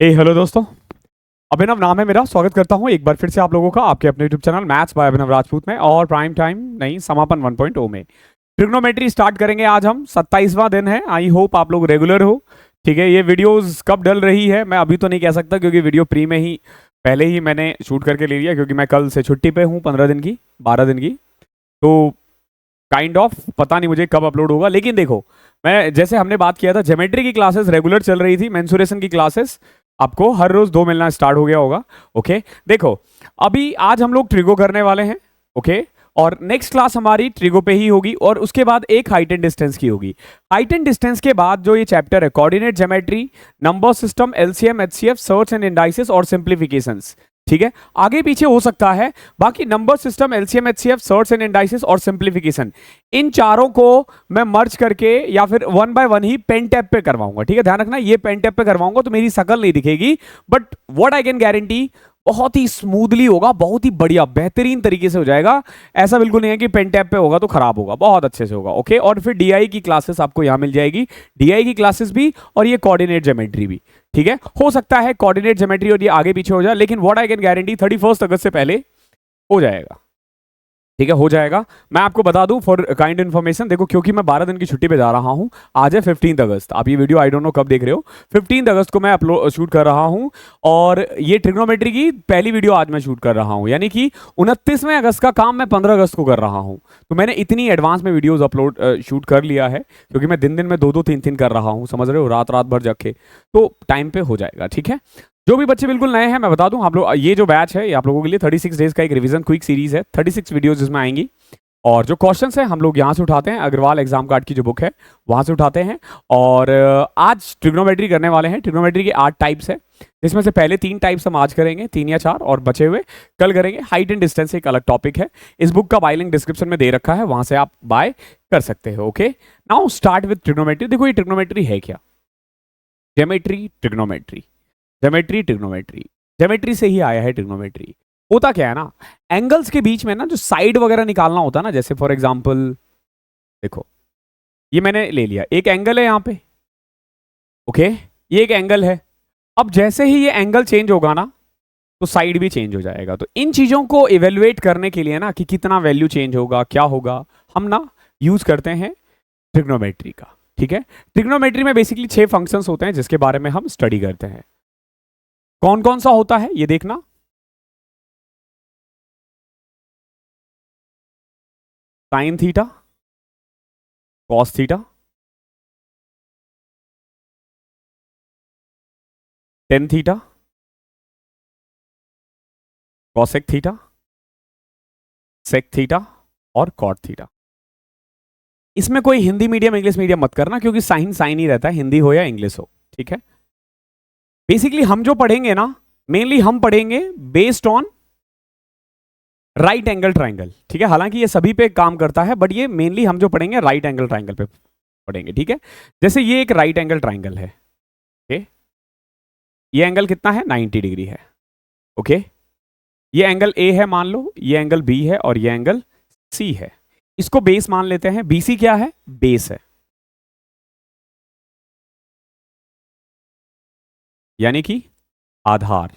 Hello दोस्तों। अभिनव नाम है मेरा। स्वागत करता हूं एक बार फिर से आप लोगों का आपके अपने यूट्यूब चैनल मैथ्स बाय अभिनव राजपूत में और प्राइम टाइम नहीं समापन 1.0 में ट्रिग्नोमेट्री स्टार्ट करेंगे। आज हम 27वां दिन है। आई होप आप लोग रेगुलर हो। ठीक है, ये वीडियोस कब डल रही है मैं अभी तो नहीं कह सकता, क्योंकि वीडियो प्री में ही पहले ही मैंने शूट करके ले लिया, क्योंकि मैं कल से छुट्टी पे हूँ 15 दिन की 12 दिन की। तो काइंड ऑफ पता नहीं मुझे कब अपलोड होगा। लेकिन देखो, मैं जैसे हमने बात किया था, ज्योमेट्री की क्लासेस रेगुलर चल रही थी, मेंसुरेशन की क्लासेस आपको हर रोज 2 मिलना स्टार्ट हो गया होगा। ओके, देखो अभी आज हम लोग ट्रिगो करने वाले हैं। ओके, और नेक्स्ट क्लास हमारी ट्रिगो पे ही होगी और उसके बाद एक हाइट एंड डिस्टेंस की होगी। हाइट एंड डिस्टेंस के बाद जो ये चैप्टर है coordinate geometry, number system, LCM, HCF, surds and indices और सिंप्लीफिकेशंस। ठीक है, आगे पीछे हो सकता है। बाकी number system, LCM, HCF, surds and indices और सिंप्लीफिकेशन, इन चारों को मैं मर्ज करके या फिर वन बाय वन ही पेन टैप पे करवाऊंगा। ठीक है, ध्यान रखना, ये पेन टैप पे करवाऊंगा तो मेरी शक्ल नहीं दिखेगी, but what I can guarantee बहुत ही स्मूथली होगा, बहुत ही बढ़िया बेहतरीन तरीके से हो जाएगा। ऐसा बिल्कुल नहीं है कि पेन टैप पे होगा तो खराब होगा, बहुत अच्छे से होगा। ओके, और फिर डीआई की क्लासेस आपको यहां मिल जाएगी, डीआई की क्लासेस भी और ये कोऑर्डिनेट ज्योमेट्री भी। ठीक है, हो सकता है कोऑर्डिनेट ज्योमेट्री और ये आगे पीछे हो जाए, लेकिन व्हाट आई कैन गारंटी 31 अगस्त से पहले हो जाएगा। ठीक है, हो जाएगा। मैं आपको बता दूं फॉर काइंड इन्फॉर्मेशन, देखो क्योंकि मैं 12 दिन की छुट्टी पे जा रहा हूं। आज है 15 अगस्त। आप ये वीडियो आई डोंट नो कब देख रहे हो। 15 अगस्त को मैं अपलोड शूट कर रहा हूं और ये ट्रिग्नोमेट्री की पहली वीडियो आज मैं शूट कर रहा हूं, यानी कि 29वें अगस्त का काम मैं 15 अगस्त को कर रहा हूं। तो मैंने इतनी एडवांस में वीडियोज अपलोड शूट कर लिया है, क्योंकि मैं दिन दिन में 2-2 3-3 कर रहा हूँ, समझ रहे हो, रात रात भर जग के, तो टाइम पे हो जाएगा। ठीक है, जो भी बच्चे बिल्कुल नए हैं मैं बता दूं, आप लोग ये जो बैच है ये आप लोगों के लिए 36 डेज का एक रिवीजन क्विक सीरीज है, 36 वीडियोज इसमें आएंगी। और जो क्वेश्चंस हैं हम लोग यहाँ से उठाते हैं, अग्रवाल एग्जाम कार्ड की जो बुक है वहाँ से उठाते हैं। और आज ट्रिग्नोमेट्री करने वाले हैं। ट्रिग्नोमेट्री के 8 टाइप्स है, जिसमें से पहले 3 टाइप्स हम आज करेंगे, 3 या 4, और बचे हुए कल करेंगे। हाइट एंड डिस्टेंस एक अलग टॉपिक है। इस बुक का बाय लिंक डिस्क्रिप्शन में दे रखा है, वहाँ से आप बाय कर सकते हो। Okay, now start with trigonometry. देखो ये ट्रिग्नोमेट्री है क्या? Geometry, trigonometry, geometry, trigonometry, geometry से ही आया है ट्रिग्नोमेट्री। होता क्या है ना, एंगल्स के बीच में ना जो साइड वगैरह निकालना होता है ना, जैसे फॉर एग्जांपल देखो ये मैंने ले लिया, एक एंगल है यहाँ पे। ओके, ये एक एंगल है। अब जैसे ही ये एंगल चेंज होगा ना तो साइड भी चेंज हो जाएगा। तो इन चीजों को इवेलुएट करने के लिए ना कि कितना वैल्यू चेंज होगा, क्या होगा, हम ना यूज करते हैं ट्रिग्नोमेट्री का। ठीक है, ट्रिग्नोमेट्री में बेसिकली 6 फंक्शंस होते हैं जिसके बारे में हम स्टडी करते हैं। कौन कौन सा होता है ये देखना। Sine theta, cos theta, tan theta, cosec theta, sec theta और कॉट थीटा। इसमें कोई हिंदी मीडियम इंग्लिश मीडियम मत करना, क्योंकि साइन साइन ही रहता है, हिंदी हो या इंग्लिश हो। ठीक है, बेसिकली हम जो पढ़ेंगे ना, मेनली हम पढ़ेंगे based on right angle triangle. ठीक है, हालांकि ये सभी पे काम करता है, बट ये मेनली हम जो पढ़ेंगे राइट एंगल ट्राइंगल पे पढ़ेंगे। ठीक है, जैसे ये एक राइट एंगल ट्राइंगल है। ओके, ये एंगल कितना है? 90 डिग्री है। ओके, ये एंगल ए है मान लो, ये एंगल बी है और ये एंगल सी है। इसको बेस मान लेते हैं। बीसी क्या है? बेस है, यानी कि आधार।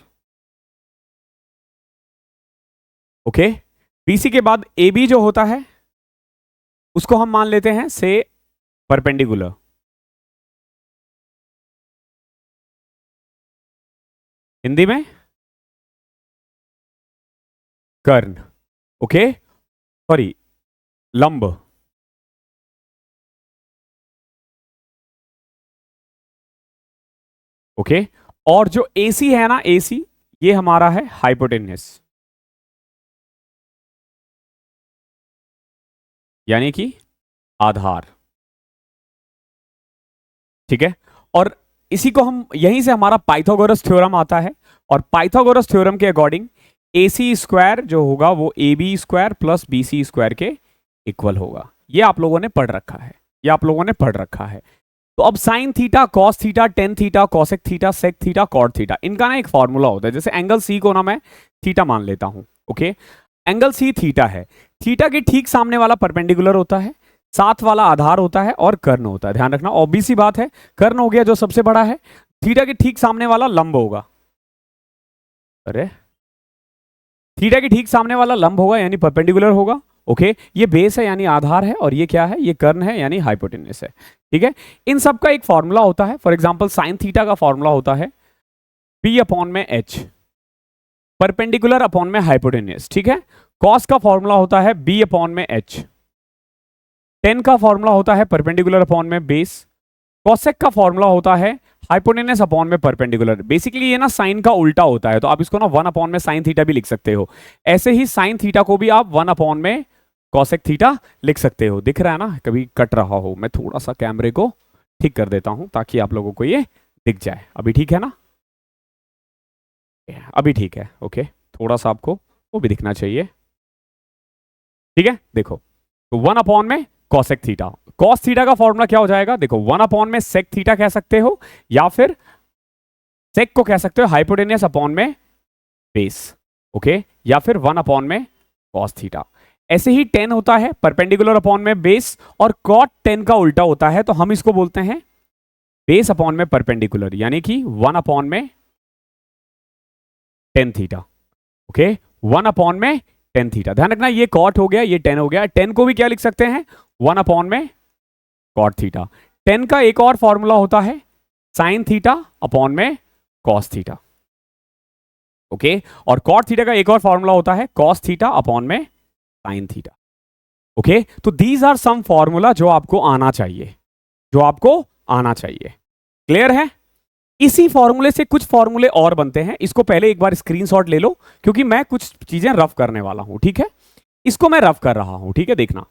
ओके, बीसी के बाद ए बी जो होता है उसको हम मान लेते हैं से परपेंडिकुलर। हिंदी में कर्ण। ओके, सॉरी लंब। ओके, और जो एसी है ना, एसी ये हमारा है हाइपोटेन्यूस, यानी कि आधार। ठीक है, और इसी को हम यहीं से हमारा पाइथागोरस थ्योरम आता है, और पाइथागोरस थ्योरम के अकॉर्डिंग AC स्क्वायर जो होगा वो AB square plus BC square के इक्वल होगा। ये आप लोगों ने पढ़ रखा है, ये आप लोगों ने पढ़ रखा है। तो अब sine theta, cos theta, tan theta, cosec theta, sec theta, cot theta, इनका ना एक फॉर्मूला होता है। जैसे एंगल C को ना मैं थीटा मान लेता हूं। ओके, एंगल C थीटा है, थीटा के ठीक सामने वाला परपेंडिकुलर होता है, साथ वाला आधार होता है और कर्ण होता है। ध्यान रखना, ऑब्वियस सी बात है, कर्ण हो गया जो सबसे बड़ा है, थीटा के ठीक सामने वाला लंब होगा, अरे थीटा के ठीक सामने वाला लंब होगा यानी परपेंडिकुलर होगा। ओके, ये बेस है यानी आधार है, और ये क्या है, ये कर्ण है यानी हाइपोटेन्यूस है। ठीक है, इन सब का एक फॉर्मूला होता है। फॉर एग्जांपल साइन थीटा का फॉर्मूला होता है p अपॉन में h, परपेंडिकुलर अपॉन में हाइपोटेन्यूस। ठीक है, कॉस का फॉर्मूला होता है b अपॉन में h, टेन का फॉर्मूला होता है परपेंडिकुलर अपॉन में बेस, कॉसेक का फॉर्मूला होता है हाइपोटेन्यूस अपॉन में परपेंडिकुलर। बेसिकली ये ना साइन का उल्टा होता है, तो आप इसको ना 1 अपॉन में साइन थीटा भी लिख सकते हो। ऐसे ही साइन थीटा को भी आप 1 अपॉन में कॉसेक थीटा लिख सकते हो। दिख रहा है ना, कभी कट रहा हो। मैं थोड़ा सा कैमरे को ठीक कर देता हूं ताकि आप लोगों को ये दिख जाए। अभी ठीक है ना, अभी ठीक है। ओके, थोड़ा सा आपको वो भी दिखना चाहिए। ठीक है, देखो तो 1 अपॉन में कॉसेक थीटा, कॉस थीटा का फॉर्मूला क्या हो जाएगा, देखो 1 अपॉन में सेक थीटा कह सकते हो, या फिर सेक को कह सकते हो हाइपोटेन्यूस अपॉन में बेस। ओके, या फिर 1 अपॉन में कॉस थीटा। ऐसे ही 10 होता है परपेंडिकुलर अपॉन में बेस, और कॉट 10 का उल्टा होता है, तो हम इसको बोलते हैं बेस अपॉन में परपेंडिकुलर, यानी कि 1 अपॉन में टेन थीटा। ओके, 1 अपॉन में टेन थीटा। ध्यान रखना, ये कॉट हो गया, ये 10 हो गया। 10 को भी क्या लिख सकते हैं, 1 अपॉन में कॉट थीटा। 10 का एक और फॉर्मूला होता है साइन थीटा अपॉन में कॉस थीटा। ओके, और कॉट थीटा का एक और फॉर्मूला होता है कॉस थीटा अपॉन में साइन थीटा। ओके, तो दीज आर सम फॉर्मूला जो आपको आना चाहिए, जो आपको आना चाहिए। क्लियर है? इसी फॉर्मूले से कुछ फॉर्मूले और बनते हैं। इसको पहले एक बार स्क्रीनशॉट ले लो, क्योंकि मैं कुछ चीजें रफ करने वाला हूं। ठीक है, इसको मैं रफ कर रहा हूं। ठीक है, देखना,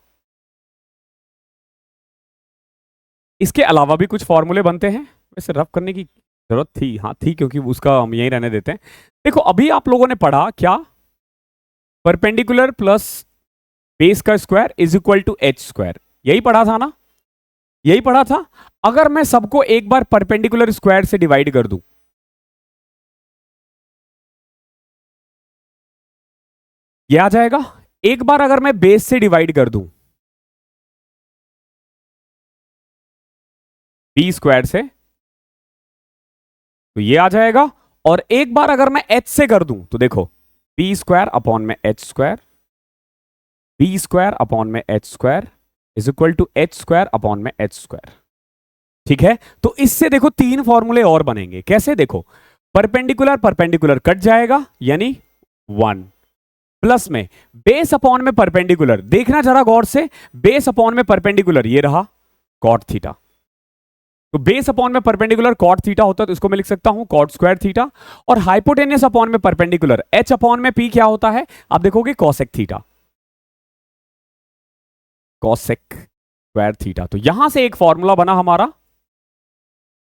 इसके अलावा भी कुछ फॉर्मूले बनते हैं। वैसे रफ करने की जरूरत थी, हाँ थी, क्योंकि उसका हम यहीं रहने देते हैं। देखो, अभी आप लोगों ने पढ़ा क्या, परपेंडिकुलर प्लस बेस का square is equal to H square, यही पढ़ा था ना, यही पढ़ा था। अगर मैं सबको एक बार परपेंडिकुलर स्क्वायर से डिवाइड कर दूं, ये आ जाएगा। एक बार अगर मैं बेस से डिवाइड कर दूं बी स्क्वायर से, तो ये आ जाएगा। और एक बार अगर मैं एच से कर दूं, तो देखो बी स्क्वायर अपॉन में H square, B square upon में H square is equal to H square upon में एच स्क्वायर। ठीक है, तो इससे देखो 3 फॉर्मूले और बनेंगे। कैसे, देखो परपेंडिकुलर परपेंडिकुलर कट जाएगा यानी 1, प्लस में बेस अपॉन में परपेंडिकुलर, देखना जरा गौर से, बेस अपॉन में परपेंडिकुलर ये रहा कॉट थीटा, तो बेस अपॉन में परपेंडिकुलर कॉट थीटा होता है, तो इसको मैं लिख सकता हूं कॉट स्क्वायर थीटा। और हाइपोटेन्यूस अपॉन में परपेंडिकुलर एच अपॉन में पी क्या होता है, आप देखोगे cosec theta, cosec square theta. तो यहां से एक फॉर्मूला बना हमारा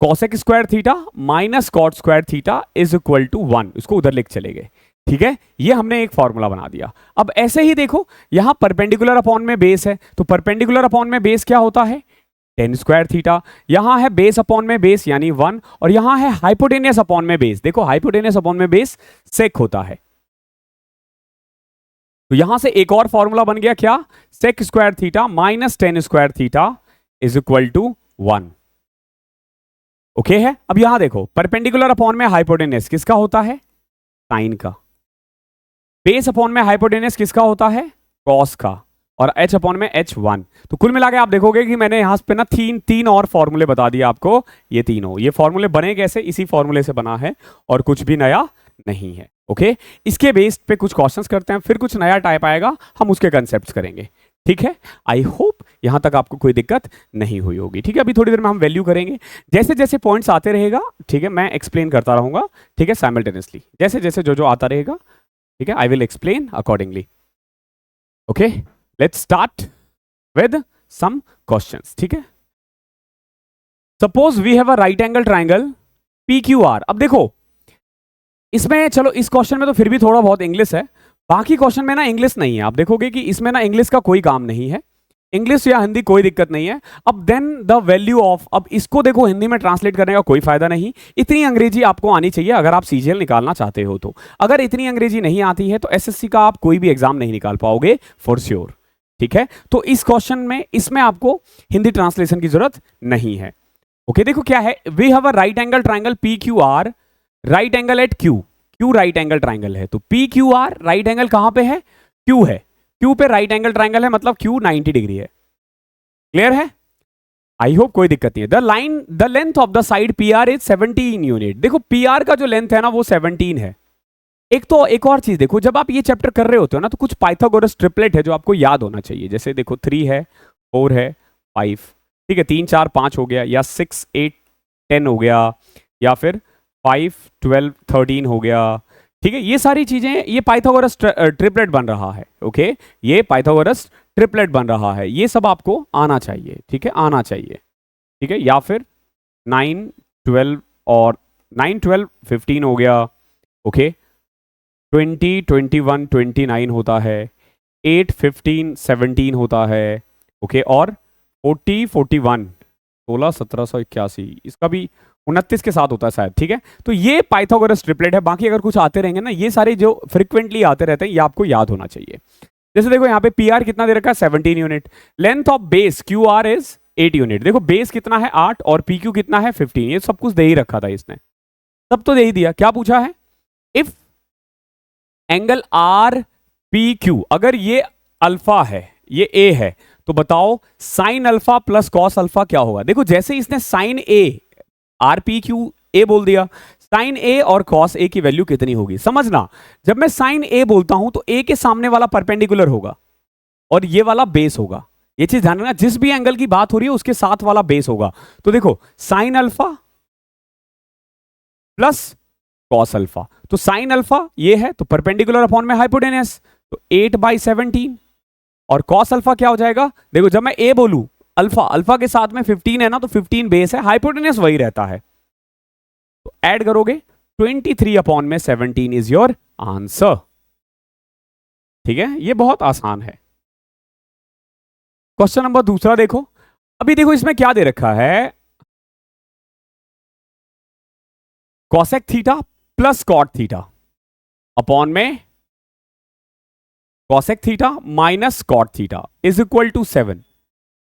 cosec square theta minus cot square theta is equal to 1, इसको उधर लिख चले गए। ठीक है, ये हमने एक फॉर्मूला बना दिया। अब ऐसे ही देखो, यहां परपेंडिकुलर अपॉन में बेस है, तो परपेंडिकुलर अपॉन में बेस क्या होता है, टेन स्क्वायर थीटा। यहां है बेस अपॉन में बेस यानी 1, और यहां है हाइपोटेनियस अपॉन में बेस, देखो हाइपोटेनियस अपॉन में बेस सेक होता है। तो यहां से एक और फॉर्मूला बन गया क्या, sec square theta minus tan square theta is equal to 1। Okay है, अब यहां देखो परपेंडिकुलर अपॉन में हाइपोटेनियस किसका होता है, साइन का। बेस अपॉन में हाइपोटेनियस किसका होता है, कॉस का। और एच अपॉन में h1। तो कुल मिला के आप देखोगे कि मैंने यहां पे ना तीन और फॉर्मूले बता दिए आपको। ये तीनों, ये फॉर्मूले बने कैसे, इसी फॉर्मूले से बना है और कुछ भी नया नहीं है। ओके, इसके बेस्ड पे कुछ क्वेश्चंस करते हैं, फिर कुछ नया टाइप आएगा, हम उसके कंसेप्ट्स करेंगे। ठीक है, आई होप यहां तक आपको कोई दिक्कत नहीं हुई होगी। ठीक है, अभी थोड़ी देर में हम वैल्यू करेंगे, जैसे जैसे पॉइंट्स आते रहेगा। ठीक है, मैं एक्सप्लेन करता रहूंगा। ठीक है, साइमल्टेनियसली जैसे जैसे जो जो आता रहेगा। ठीक है, I will explain accordingly. Okay, let's start with some questions. ठीक है, suppose we have a right angle triangle PQR। अब देखो इसमें, चलो इस क्वेश्चन में तो फिर भी थोड़ा बहुत इंग्लिश है, बाकी क्वेश्चन में ना इंग्लिश नहीं है। आप देखोगे कि इसमें ना इंग्लिश का कोई काम नहीं है, इंग्लिश या हिंदी कोई दिक्कत नहीं है। अब देन द वैल्यू ऑफ, अब इसको देखो हिंदी में ट्रांसलेट करने का कोई फायदा नहीं। इतनी अंग्रेजी आपको आनी चाहिए अगर आप CGL निकालना चाहते हो तो। अगर इतनी अंग्रेजी नहीं आती है तो SSC का आप कोई भी एग्जाम नहीं निकाल पाओगे फॉर श्योर। ठीक है, तो इस क्वेश्चन में, इसमें आपको हिंदी ट्रांसलेशन की जरूरत नहीं है। ओके देखो क्या है, we have a right angle triangle P Q R, right angle at Q, Q right angle triangle है, तो P Q R right angle कहां पे है, क्यू है, क्यू पे राइट एंगल ट्राइंगल है, मतलब क्यू 90 डिग्री है। क्लियर है, आई होप कोई दिक्कत नहीं है। The length of the side P R is 17 unit. देखो पी आर का जो लेंथ है ना वो 17 है। एक और चीज देखो, जब आप ये चैप्टर कर रहे होते हो ना तो कुछ पाइथागोरस ट्रिपलेट है जो आपको याद होना चाहिए। जैसे देखो 3 है, 4 है, 5, ठीक है, 3 4 5 हो गया, या 6 8 10 हो गया, या फिर 5 12 13 हो गया। ठीक है, ये सारी चीजें, ये पाइथागोरस ट्रिपलेट बन रहा है। ओके, ये पाइथागोरस ट्रिपलेट बन रहा है, ये सब आपको आना चाहिए। ठीक है, आना चाहिए। ठीक है, या फिर 9 12 और 9 12 15 हो गया। ओके, 20 21 29 होता है, 8 15 17 होता है। ओके, और 40 41 16 1781, इसका भी 29 के साथ होता है शायद। ठीक है, तो ये पाइथागोरस ट्रिपलेट है। बाकी अगर कुछ आते रहेंगे ना, ये सारे जो फ्रिक्वेंटली आते रहते हैं, ये आपको याद होना चाहिए। जैसे देखो यहाँ पे पी आर कितना दे रखा है, 17 unit. Length of base Q R is 8 unit. देखो बेस कितना है 8 और पी क्यू कितना है 15, ये सब कुछ दे ही रखा था इसने, सब तो दे ही दिया। क्या पूछा है, if angle R P Q, अगर ये अल्फा है, ये ए है, तो बताओ sine alpha plus cos alpha क्या होगा। देखो जैसे इसने sine A, R P Q A बोल दिया, साइन ए और कॉस ए की वैल्यू कितनी होगी। समझना, जब मैं साइन ए बोलता हूं तो ए के सामने वाला परपेंडिकुलर होगा और ये वाला बेस होगा। ये चीज ध्यान रखना, जिस भी एंगल की बात हो रही है उसके साथ वाला बेस होगा। तो देखो sign alpha plus cos alpha, तो साइन अल्फा ये है तो परपेंडिकुलर अपॉन में हाइपोटेनस, तो 8/17। और कॉस अल्फा क्या हो जाएगा, देखो जब मैं ए बोलूं, अल्फा, अल्फा के साथ में 15 है ना, तो 15 बेस है, हाइपोटेनस वही रहता है, तो ऐड करोगे 23/17 इज योर आंसर। ठीक है, ये बहुत आसान है। क्वेश्चन नंबर दूसरा देखो, अभी देखो इसमें क्या दे रखा है, cosec theta plus cot theta upon में cosec theta minus cot theta is equal to 7।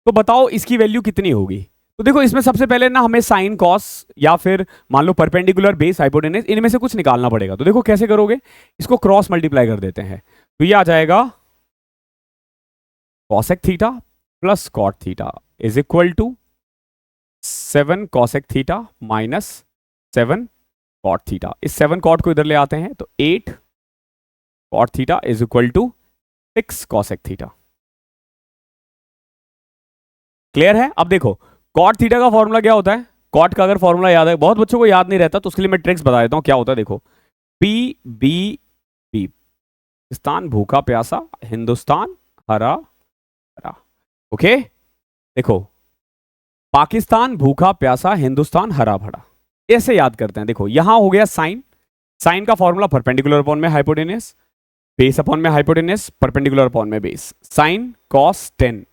तो बताओ इसकी वैल्यू कितनी होगी। तो देखो इसमें सबसे पहले ना हमें साइन कॉस या फिर मान लो परपेंडिकुलर बेस हाइपोटेनस, इनमें से कुछ निकालना पड़ेगा। तो देखो कैसे करोगे, इसको क्रॉस मल्टीप्लाई कर देते हैं, तो ये आ जाएगा cosec theta plus cot theta is equal to 7 cosec theta minus 7 cot theta. इस 7 कॉट को इधर ले आते हैं, तो 8 cot theta is equal to 6 cosec theta. Clear है। अब देखो कॉट थीटा का फॉर्मूला क्या होता है, कॉट का अगर फॉर्मूला याद है, बहुत बच्चों को याद नहीं रहता, तो उसके लिए मैं ट्रिक्स बता देता हूं क्या होता है। देखो पी बी बी, पाकिस्तान भूखा प्यासा, हिंदुस्तान हरा हरा। ओके, देखो पाकिस्तान भूखा प्यासा, हिंदुस्तान हरा भरा, ऐसे याद करते हैं। देखो यहां हो गया साइन, साइन का फॉर्मूला परपेंडिकुलर अपॉन में हाइपोटेनस, बेस अपॉन में हाइपोटेनस, परपेंडिकुलर अपॉन में base, sine cos 10,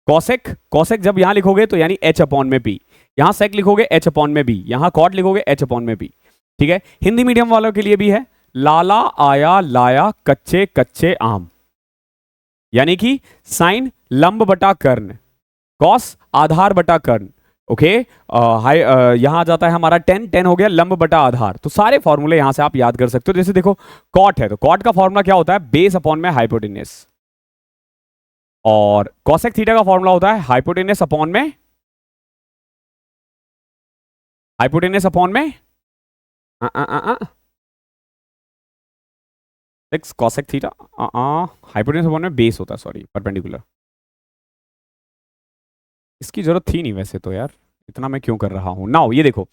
cosec, cosec जब यहां लिखोगे तो यानी एच अपॉन में पी, यहां सेक लिखोगे एच अपॉन में बी, यहां कॉट लिखोगे एच अपॉन में पी। ठीक है, हिंदी मीडियम वालों के लिए भी है, लाला आया लाया कच्चे कच्चे आम, यानी कि साइन लंब बटा कर्ण, कॉस आधार बटा कर्ण। ओके, यहां आ जाता है हमारा 10, 10 हो गया लंब बटा आधार। तो सारे फॉर्मूले यहां से आप याद कर सकते हो। जैसे देखो कॉट है, तो कॉट का फॉर्मूला क्या होता है, बेस अपॉन में हाइपोटेनस, और कॉसेक थीटा का फॉर्मूला होता है हाइपोटेनस अपॉन में, हाइपोटेनस अपॉन में 6 कॉसेक थीटा, हाइपोटेनस अपॉन में बेस होता है, सॉरी परपेंडिकुलर। इसकी जरूरत थी नहीं वैसे तो यार, इतना मैं क्यों कर रहा हूं। नाउ ये देखो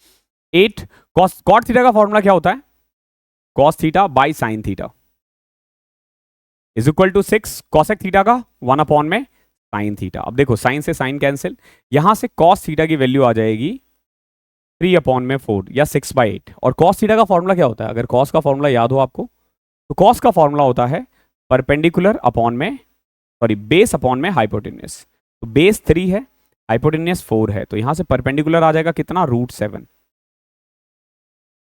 8 कॉस, कॉट थीटा का फॉर्मूला क्या होता है, cos theta by sine theta is equal to 6 cosec theta का 1 अपॉन में साइन थीटा। अब देखो साइन से साइन कैंसिल, यहां से कॉस थीटा की वैल्यू आ जाएगी 3 अपॉन में 4 या 6/8। और कॉस थीटा का फॉर्मूला क्या होता है, अगर कॉस का फॉर्मूला याद हो आपको, तो कॉस का फॉर्मूला होता है परपेंडिकुलर अपॉन में, सॉरी बेस अपॉन में हाइपोटेनस। तो बेस 3 है, हाइपोटेनस 4 है, तो यहां से परपेंडिकुलर आ जाएगा कितना, √7।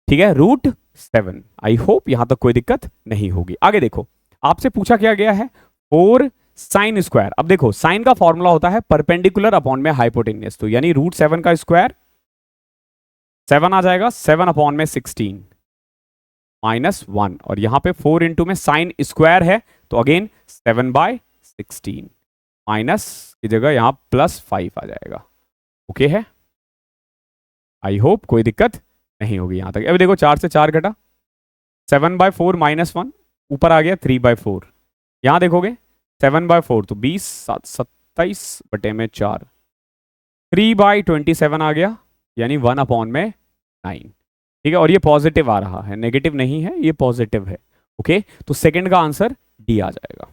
ठीक है, √7। आई होप यहां तक कोई दिक्कत नहीं होगी। आगे देखो आपसे पूछा क्या गया है, 4 साइन स्क्वायर। अब देखो साइन का फॉर्मूला होता है परपेंडिकुलर अपॉन में हाइपोटेनस, तो यानी √7 का स्क्वायर 7 आ जाएगा, 7/16 -1, और यहां पे 4 इंटू में साइन स्क्वायर है तो अगेन 7/16 माइनस की जगह यहां +5 आ जाएगा। ओके है, आई होप कोई दिक्कत नहीं होगी यहां तक। अभी देखो 4 से 4 घटा, 7/4 -1 ऊपर आ गया 3/4। यहां देखोगे 7/4 तो 20 27/4 3/27 आ गया, यानी 1/9। ठीक है, और ये पॉजिटिव आ रहा है, नेगेटिव नहीं है, ये पॉजिटिव है। ओके, तो सेकंड का आंसर डी आ जाएगा।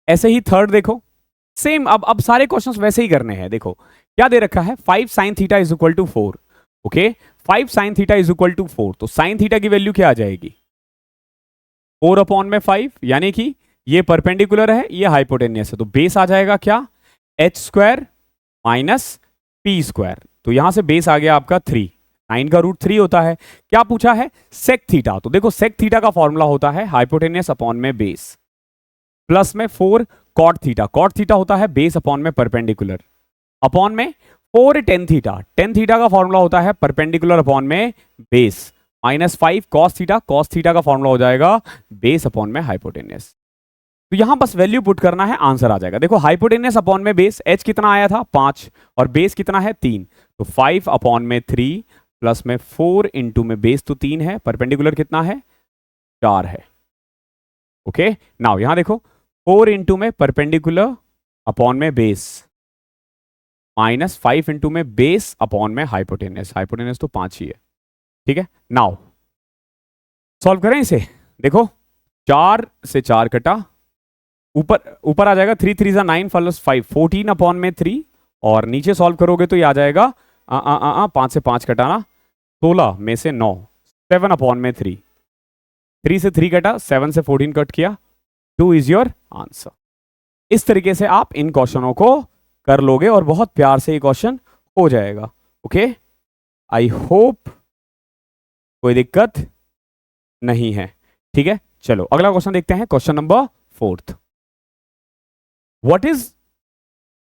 ऐसे ही थर्ड देखो, सेम। अब सारे क्वेश्चंस वैसे ही करने हैं। देखो क्या दे रखा है, 5 sin theta is equal to 4। Okay, 5 sin theta is equal to 4, तो sin थीटा की वैल्यू क्या आ जाएगी, 4/5, यानी कि ये परपेंडिकुलर है, ये हाइपोटेनियस है, तो बेस आ जाएगा क्या, h² माइनस p²। तो यहां से बेस आ गया आपका 3, 9 का रूट 3 होता है। क्या पूछा है, सेक थीटा, तो देखो सेक थीटा का फॉर्मूला होता है हाइपोटेनियस अपॉन में बेस, प्लस में 4 कॉट थीटा, कॉट थीटा होता है बेस अपॉन में परपेंडिकुलर, अपॉन में 4 टेन थीटा, टेन थीटा का फॉर्मूला होता है परपेंडिकुलर अपॉन में base, -5 cos theta, cos theta का फॉर्मूला हो जाएगा बेस अपॉन में हाइपोटेनियस। तो यहां बस वैल्यू पुट करना है, आंसर आ जाएगा। देखो हाइपोटेनियस अपॉन में बेस, h कितना आया था 5, और बेस कितना है 3, तो 5/3 प्लस में 4 इंटू में बेस तो 3 है, परपेंडिकुलर कितना है 4 है। ओके, नाउ यहां देखो 4 इंटू में परपेंडिकुलर अपॉन में बेस, -5 इंटू में बेस अपॉन में हाइपोटेनियस, हाइपोटेनियस तो 5 ही है। ठीक है, नाउ सॉल्व करें इसे। देखो 4 से 4 कटा, ऊपर आ जाएगा 3 3 9 प्लस 5 14/3, और नीचे सॉल्व करोगे तो ये आ जाएगा 5 से 5 कटाना 16 में से 9, 7/3, 3 से 3 कटा, 7 से 14 कट किया, 2 इज योर आंसर। इस तरीके से आप इन क्वेश्चनों को कर लोगे और बहुत प्यार से ये क्वेश्चन हो जाएगा। ओके, आई होप कोई दिक्कत नहीं है। ठीक है, चलो अगला क्वेश्चन देखते हैं, question number 4। What is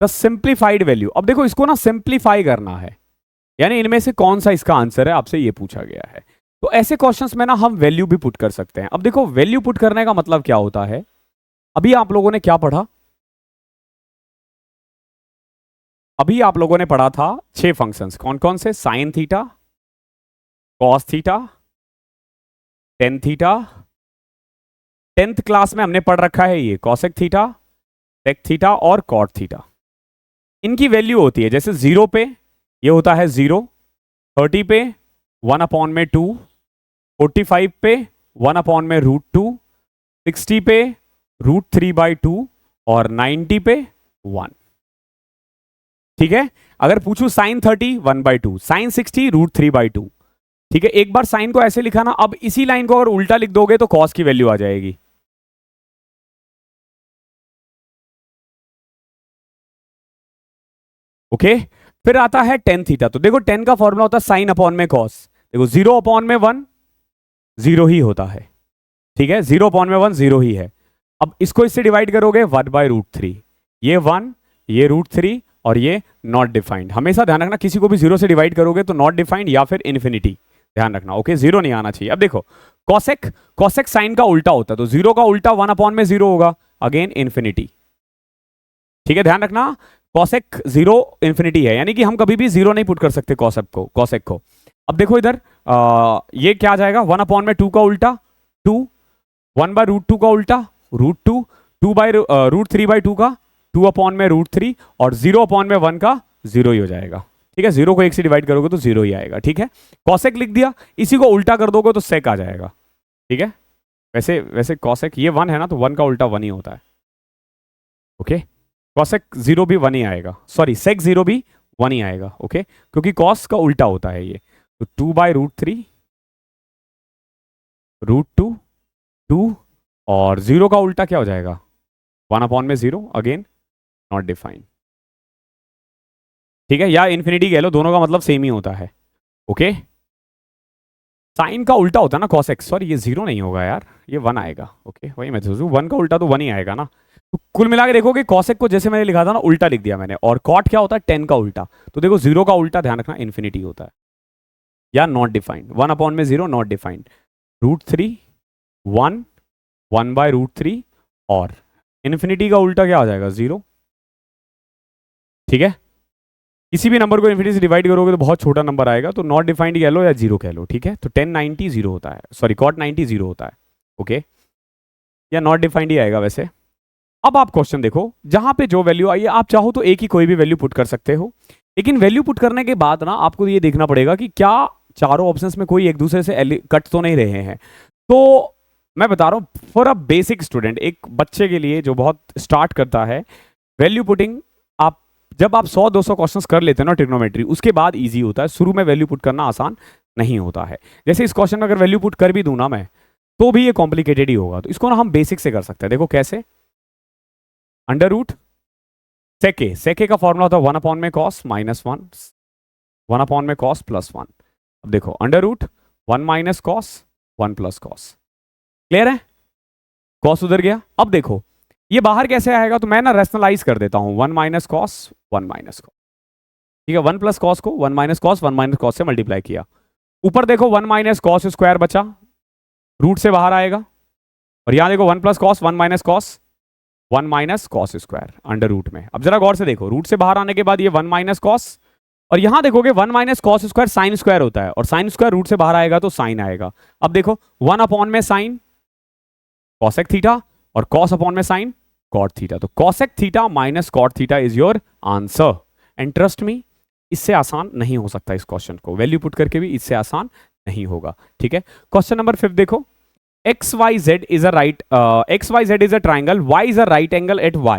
the simplified value. अब देखो इसको ना सिंप्लीफाई करना है, यानी इनमें से कौन सा इसका आंसर है, आपसे ये पूछा गया है। तो ऐसे क्वेश्चंस में ना हम वैल्यू भी पुट कर सकते हैं। अब देखो वैल्यू पुट करने का मतलब क्या होता है, अभी आप लोगों ने क्या पढ़ा, अभी आप लोगों ने पढ़ा था 6 फंक्शंस, कौन कौन से, sign theta, cos theta, tan theta, 10th class में हमने पढ़ रखा है ये कॉसेक थीटा, सेक थीटा और कॉट थीटा। इनकी वैल्यू होती है, जैसे 0 पे ये होता है 0, 30 पे 1/2, 45 पे 1/√2, 60 पे √3/2 और 90 पे 1। ठीक है, अगर पूछूं साइन 30 1/2, साइन 60 √3/2। ठीक है, एक बार साइन को ऐसे लिखा ना, अब इसी लाइन को अगर उल्टा लिख दोगे तो कॉस की वैल्यू आ जाएगी। ओके, फिर आता है टेन थीटा, तो देखो टेन का फॉर्मूला होता है साइन अपॉन में कॉस, देखो 0/1 0 ही होता है। ठीक है, 0/1 0 ही है। अब इसको इससे डिवाइड करोगे 1/√3, ये 1, ये √3 और ये नॉट डिफाइंड। हमेशा ध्यान रखना, किसी को भी 0 से डिवाइड करोगे तो नॉट डिफाइंड या फिर इन्फिनिटी, ध्यान रखना। ओके, 0 नहीं आना चाहिए। अब देखो कॉसेक, कॉसेक साइन का उल्टा होता है, तो 0 का उल्टा 1/0 होगा, अगेन इन्फिनिटी। ठीक है, ध्यान रखना, कॉसेक 0 इन्फिनिटी है, यानी कि हम कभी भी 0 नहीं पुट कर सकते कॉसेक को। अब देखो इधर ये क्या आ जाएगा, 1/2 का उल्टा 2, 1/√2 का उल्टा √2, 2/√3/2 का 2/√3 और 0/1 का 0 ही हो जाएगा। ठीक है, 0 को 1 से डिवाइड करोगे तो 0 ही आएगा। ठीक है, कॉसेक लिख दिया, इसी को उल्टा कर दोगे तो सेक आ जाएगा। ठीक है, वैसे कॉसेक ये 1 है ना, तो 1 का उल्टा 1 ही होता है। ओके, कॉसेक 0 भी 1 ही आएगा, सॉरी सेक 0 भी 1 ही आएगा। ओके, क्योंकि कॉस का उल्टा होता है ये, तो 2/√3 √2 2 और 0 का उल्टा क्या हो जाएगा, 1/0, अगेन नॉट डिफाइंड। ठीक है, या इन्फिनिटी कह लो, दोनों का मतलब सेम ही होता है। ओके, साइन का उल्टा होता है ना कॉसेक, सॉरी ये 0 नहीं होगा यार, ये 1 आएगा। ओके, वही मैं सोचूं 1 का उल्टा तो 1 ही आएगा ना। तो कुल मिला के देखो कि कॉसेक को जैसे मैंने लिखा था ना, उल्टा लिख दिया मैंने, और कॉट क्या होता है 10 का उल्टा, तो देखो 0 का उल्टा ध्यान रखना इन्फिनिटी होता है। या नॉट डिफाइंड, 1 में 0 नॉट डिफाइंड, √3 1 1/√3 और इन्फिनिटी का उल्टा क्या आ जाएगा 0। ठीक है, किसी भी नंबर को इन्फिनिटी से डिवाइड करोगे तो बहुत छोटा नंबर आएगा, तो नॉट डिफाइंड कह लो या 0 कह लो। ठीक है, तो 1090 0 होता है, सॉरी cot 90 0 होता है। ओके, या नॉट डिफाइंड ही आएगा वैसे। अब आप क्वेश्चन देखो, जहां पे जो वैल्यू आई है, आप चाहो तो एक ही कोई भी वैल्यू पुट कर सकते हो, लेकिन वैल्यू पुट करने के बाद ना आपको ये देखना पड़ेगा कि क्या चारों ऑप्शंस में कोई एक दूसरे से कट तो नहीं रहे हैं। तो मैं बता रहा हूं फॉर अ बेसिक स्टूडेंट, एक बच्चे के लिए जो बहुत स्टार्ट करता है, वैल्यू पुटिंग आप जब आप 100-200 क्वेश्चंस कर लेते हैं ना ट्रिग्नोमेट्री, उसके बाद इजी होता है, शुरू में वैल्यू पुट करना आसान नहीं होता है। जैसे इस क्वेश्चन में अगर वैल्यू पुट कर भी दूं ना मैं, तो भी ये कॉम्प्लिकेटेड ही होगा। तो इसको ना हम बेसिक से कर सकते हैं। देखो कैसे, अंडर रूट सेके का फॉर्मूला होता है 1 में cos -1 1 में cos +1। अब देखो under root 1 - cos 1 + cos, clear है, cos उधर गया। अब देखो ये बाहर कैसे आएगा, तो मैं ना रैशनलाइज कर देता हूं 1 - cos 1 - cos। ठीक है, 1 + cos को 1 - cos 1 - cos से मल्टीप्लाई किया, ऊपर देखो 1 - cos स्क्वायर बचा, रूट से बाहर आएगा, और यहां देखो 1 + cos 1 - cos 1 - cos square under root में। अब जरा गौर से देखो, रूट से बाहर आने के बाद ये 1 - cos, और यहां देखोगे 1 - cos स्क्वायर साइन स्क्वायर होता है, और साइन स्क्वायर रूट से बाहर आएगा तो साइन आएगा। अब देखो 1 में साइन cosec थीटा और cos में साइन cot थीटा, तो cosec theta - cot theta is your answer. And trust me, इससे आसान नहीं हो सकता, इस क्वेश्चन को वैल्यू पुट करके भी इससे आसान नहीं होगा। ठीक है, क्वेश्चन नंबर 5 देखो, XYZ is a right XYZ is a triangle, Y is a right angle at Y।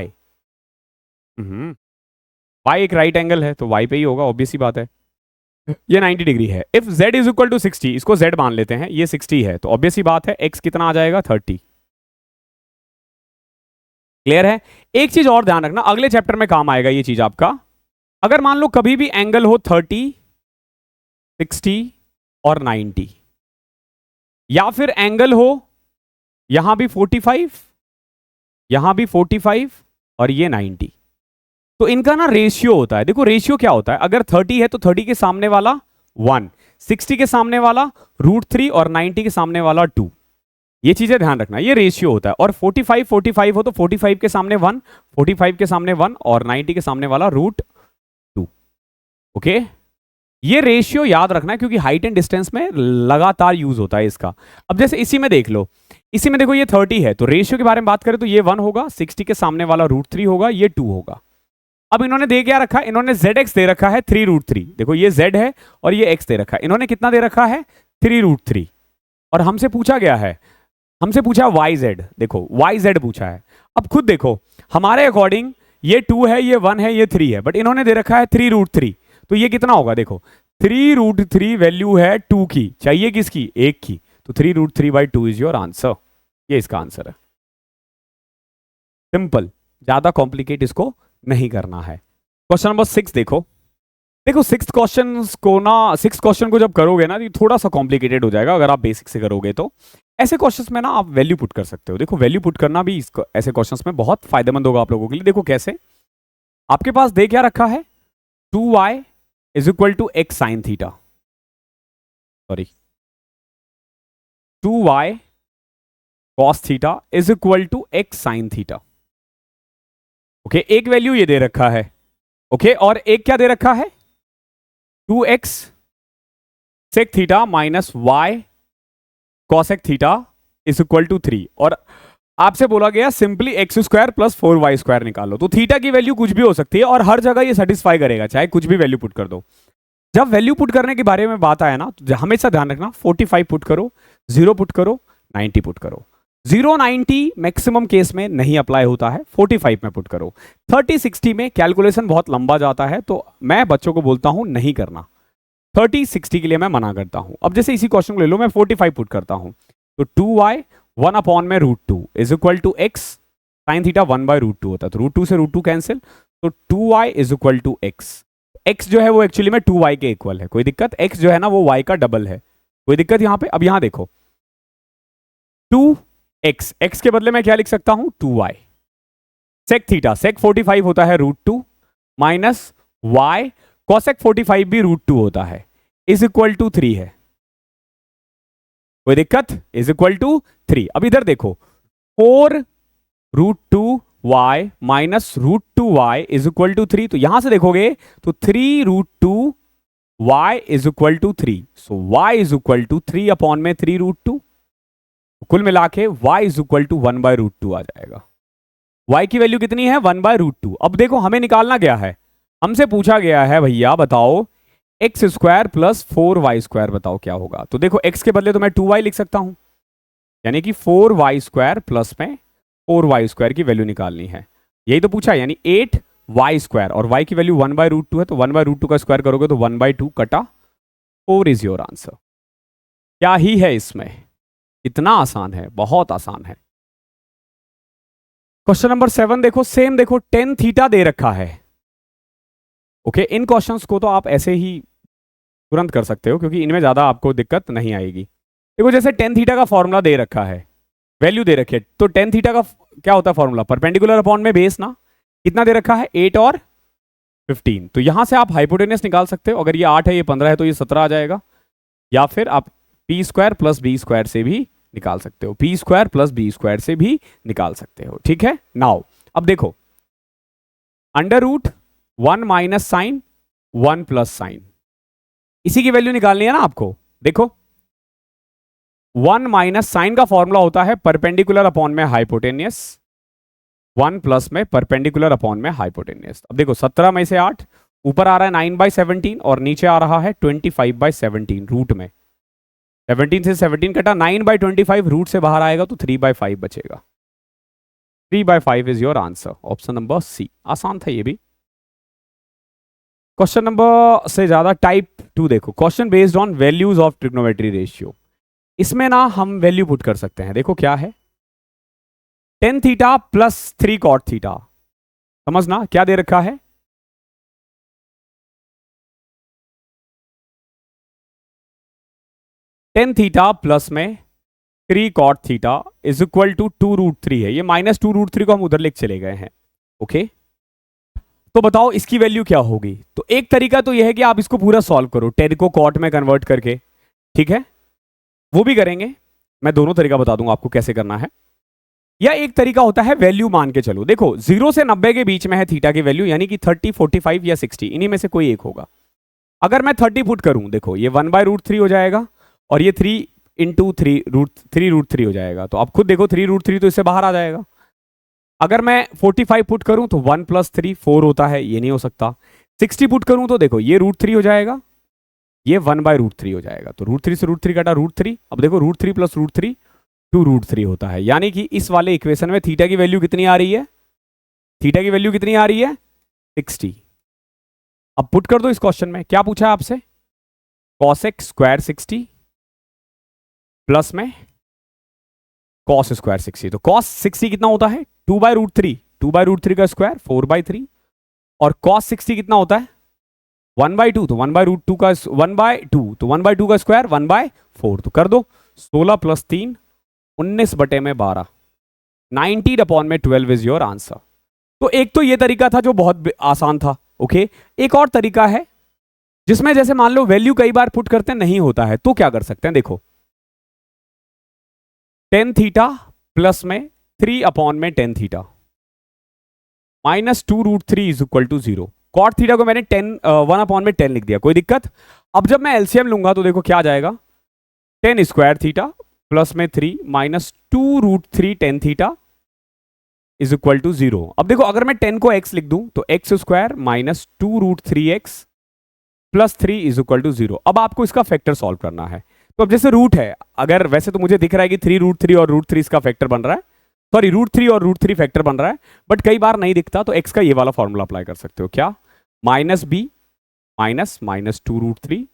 Y एक राइट एंगल है तो Y पे ही होगा, ऑब्वियस सी बात है। ये 90 डिग्री है। If Z is equal to 60, इसको Z मान लेते हैं, ये 60 है, तो ऑब्वियस सी बात है X कितना आ जाएगा 30। क्लियर है। एक चीज और ध्यान रखना, अगले चैप्टर में काम आएगा ये चीज आपका। अगर मान लो कभी भी एंगल हो 30, 60 और 90, या फिर एंगल हो यहां भी 45, यहां भी 45 और ये 90, तो इनका ना रेशियो होता है। देखो रेशियो क्या होता है, अगर 30 है तो 30 के सामने वाला 1, 60 के सामने वाला √3 और 90 के सामने वाला 2। ये चीजें ध्यान रखना, ये रेशियो होता है। और 45 45 हो तो 45 के सामने 1, 45 के सामने 1 और 90 के सामने वाला √2। ओके, ये रेशियो याद रखना है क्योंकि हाइट एंड डिस्टेंस में लगातार यूज होता है इसका। अब जैसे इसी में देख लो, इसी में देखो ये 30 है, तो रेशियो के बारे में बात करें तो ये 1 होगा, 60 के सामने वाला √3 होगा, ये 2 होगा। अब इन्होंने दे क्या रखा है, इन्होंने ZX दे रखा है 3√3। देखो ये Z है और ये X दे रखा है, इन्होंने कितना दे रखा है 3√3, और हमसे पूछा गया है, हमसे पूछा YZ, देखो YZ पूछा है। अब खुद देखो हमारे अकॉर्डिंग ये 2 है, ये 1 है, ये 3 है, बट इन्होंने दे रखा है 3√3, तो ये कितना होगा, देखो 3√3 वैल्यू है 2 की, चाहिए किसकी, 1 की, तो 3√3/2 इज योर आंसर। ये इसका आंसर है, सिंपल, ज्यादा कॉम्प्लिकेट इसको नहीं करना है। क्वेश्चन नंबर 6 देखो, देखो 6 क्वेश्चन को जब करोगे ना, तो थोड़ा सा कॉम्प्लिकेटेड हो जाएगा अगर आप बेसिक से करोगे। तो ऐसे क्वेश्चंस में ना आप वैल्यू पुट कर सकते हो। देखो वैल्यू पुट करना भी ऐसे क्वेश्चंस में बहुत फायदेमंद होगा आप लोगों के लिए। देखो कैसे, आपके पास दे क्या रखा है, 2y is equal to x sine theta, sorry 2y cos theta is equal to x sine theta. Okay, एक वैल्यू ये दे रखा है, ओके, और एक क्या दे रखा है 2x sec theta minus y cosec theta is equal to 3, और आपसे बोला गया सिंपली x² + 4y² निकालो। तो थीटा की वैल्यू कुछ भी हो सकती है और हर जगह ये सेटिस्फाई करेगा, चाहे कुछ भी वैल्यू पुट कर दो। जब वैल्यू पुट करने के बारे में बात आया ना, तो हमेशा ध्यान रखना 45 पुट करो, 0 पुट करो, 90 पुट करो। 0 90 मैक्सिमम केस में नहीं अप्लाई होता है, 45 में पुट करो। 30 60 में कैलकुलेशन बहुत लंबा जाता है, तो मैं बच्चों को बोलता हूं नहीं करना। 30 60 के लिए मैं मना करता हूं। अब जैसे इसी क्वेश्चन को ले लो, मैं 45 पुट करता हूं, तो 2y 1 में √2 is equal to x sine theta 1/√2 होता है, तो √2 से √2 कैंसिल, तो 2y is equal to x। x जो है वो एक्चुअली में 2y के इक्वल है, कोई दिक्कत, x जो है ना वो y का डबल है, कोई दिक्कत यहां पे। अब यहां देखो 2x, x के बदले में क्या लिख सकता हूं 2y, sec थीटा sec 45 होता है √2 माइनस y cosec 45 भी √2 होता है। इज इक्वल टू 3 है, कोई दिक्कत, इज इक्वल टू 3। अब इधर देखो 4√2y minus √2y is equal to 3, तो यहां से देखोगे तो 3√2y is equal to 3, so y is equal to 3 upon में 3√2, कुल मिला के y इज इक्वल टू 1/√2 आ जाएगा। y की वैल्यू कितनी है 1/√2। अब देखो हमें निकालना क्या है, हमसे पूछा गया है भैया बताओ एक्स स्क्वायर प्लस 4y² बताओ क्या होगा। तो देखो x के बदले तो मैं 2y लिख सकता हूं, यानी कि 4y² प्लस में 4y² की वैल्यू निकालनी है, यही तो पूछा, यानी 8y² और y की वैल्यू 1/√2 है, तो 1/√2 का स्क्वायर करोगे तो 1/2 कटा 4 इज योर आंसर। क्या ही है इसमें, इतना आसान है, बहुत आसान है। क्वेश्चन नंबर 7 देखो, सेम देखो, टेन थीटा दे रखा है। ओके, इन क्वेश्चंस को तो आप ऐसे ही तुरंत कर सकते हो क्योंकि इनमें ज्यादा आपको दिक्कत नहीं आएगी। देखो जैसे टेन थीटा का फॉर्मूला दे रखा है, वैल्यू दे रखी है, तो टेन थीटा का क्या होता है फॉर्मूला, परपेंडिकुलर अपॉन में बेस ना, कितना दे रखा है 8 और 15, तो यहां से आप हाइपोटेनस निकाल सकते हो, अगर ये 8 है ये 15 है तो ये 17 आ जाएगा, या फिर आप p² प्लस b² से भी निकाल सकते हो, p² प्लस b² से भी निकाल सकते हो, ठीक है। नाउ अब देखो √1 माइनस साइन 1 प्लस साइन, इसी की वैल्यू निकालनी है ना आपको। देखो 1 माइनस साइन का फॉर्मूला होता है परपेंडिकुलर अपॉन में हाइपोटेनियस, 1 प्लस में परपेंडिकुलर अपॉन में हाइपोटेनियस। अब देखो 17 में से 8 ऊपर आ रहा है 9/17 और नीचे आ रहा है 25/17 रूट में, 17 से 17 कटा, 9/25 रूट से बाहर आएगा तो 3/5 बचेगा, 3/5 is your answer, option number C. आसान था ये भी। क्वेश्चन नंबर से ज्यादा टाइप 2 देखो, question based on values of trigonometry ratio. इसमें ना हम वैल्यू पुट कर सकते हैं, देखो क्या है, tan theta plus 3 cot theta, समझना क्या दे रखा है, टेन थीटा प्लस में 3 cot theta is equal to 2√3 है, ये माइनस 2√3 को हम उधर लेके चले गए हैं। ओके, तो बताओ इसकी वैल्यू क्या होगी। तो एक तरीका तो यह है कि आप इसको पूरा सॉल्व करो 10 को कॉट में कन्वर्ट करके, ठीक है, वो भी करेंगे, मैं दोनों तरीका बता दूंगा आपको कैसे करना है। या एक तरीका होता है वैल्यू मान के चलो, देखो 0 से 90 के बीच में है थीटा की वैल्यू, यानी कि 30, 45 या 60, इन्हीं में से कोई एक होगा। अगर मैं 30 पुट करूं, देखो ये 1/√3 हो जाएगा और ये 3 इंटू 3√3 हो जाएगा, तो आप खुद देखो 3√3 तो इससे बाहर आ जाएगा। अगर मैं 45 पुट करूं तो 1 + 3 4 होता है, ये नहीं हो सकता। 60 पुट करूं तो देखो ये √3 हो जाएगा, ये 1/√3 हो जाएगा, तो √3 से √3 कटा √3। अब देखो √3 + √3 2√3 होता है, यानी कि इस वाले इक्वेशन में थीटा की वैल्यू कितनी आ रही है, थीटा की वैल्यू कितनी आ रही है 60। अब पुट कर दो इस क्वेश्चन में, क्या पूछा है आपसे, cos² 60 प्लस में cos² 60, तो cos 60 कितना होता है 2/√3, 2/√3 का स्क्वायर 4/3, और cos 60 कितना होता है 1/2, तो 1/√2 का 1/2, तो 1/2 का स्क्वायर 1/4, तो कर दो 16 + 3 19/12, 19/12 इज योर आंसर। तो एक तो ये तरीका था जो बहुत आसान था। ओके, एक और तरीका है जिसमें जैसे मान लो वैल्यू कई बार पुट करते नहीं होता है, तो क्या कर सकते हैं, देखो टेन थीटा प्लस में 3 में tan theta minus 2√3 is equal to 0। Cot theta को मैंने 1 में 10 लिख दिया, कोई दिक्कत। अब जब मैं एलसीएम लूंगा तो देखो क्या आ जाएगा, tan² थीटा प्लस में 3 minus 2√3 tan theta is equal to 0। अब देखो अगर मैं 10 को x लिख दूं तो x² minus 2√3x plus 3 is equal to 0। अब आपको इसका फैक्टर सॉल्व करना है, तो अब जैसे रूट है, अगर वैसे तो मुझे दिख रहा है कि 3√3 और √3 इसका फैक्टर बन रहा है, सॉरी √3 और √3 फैक्टर बन रहा है, बट कई बार नहीं दिखता तो x का ये वाला फॉर्मूला अप्लाई कर सकते हो, क्या -b minus -2√3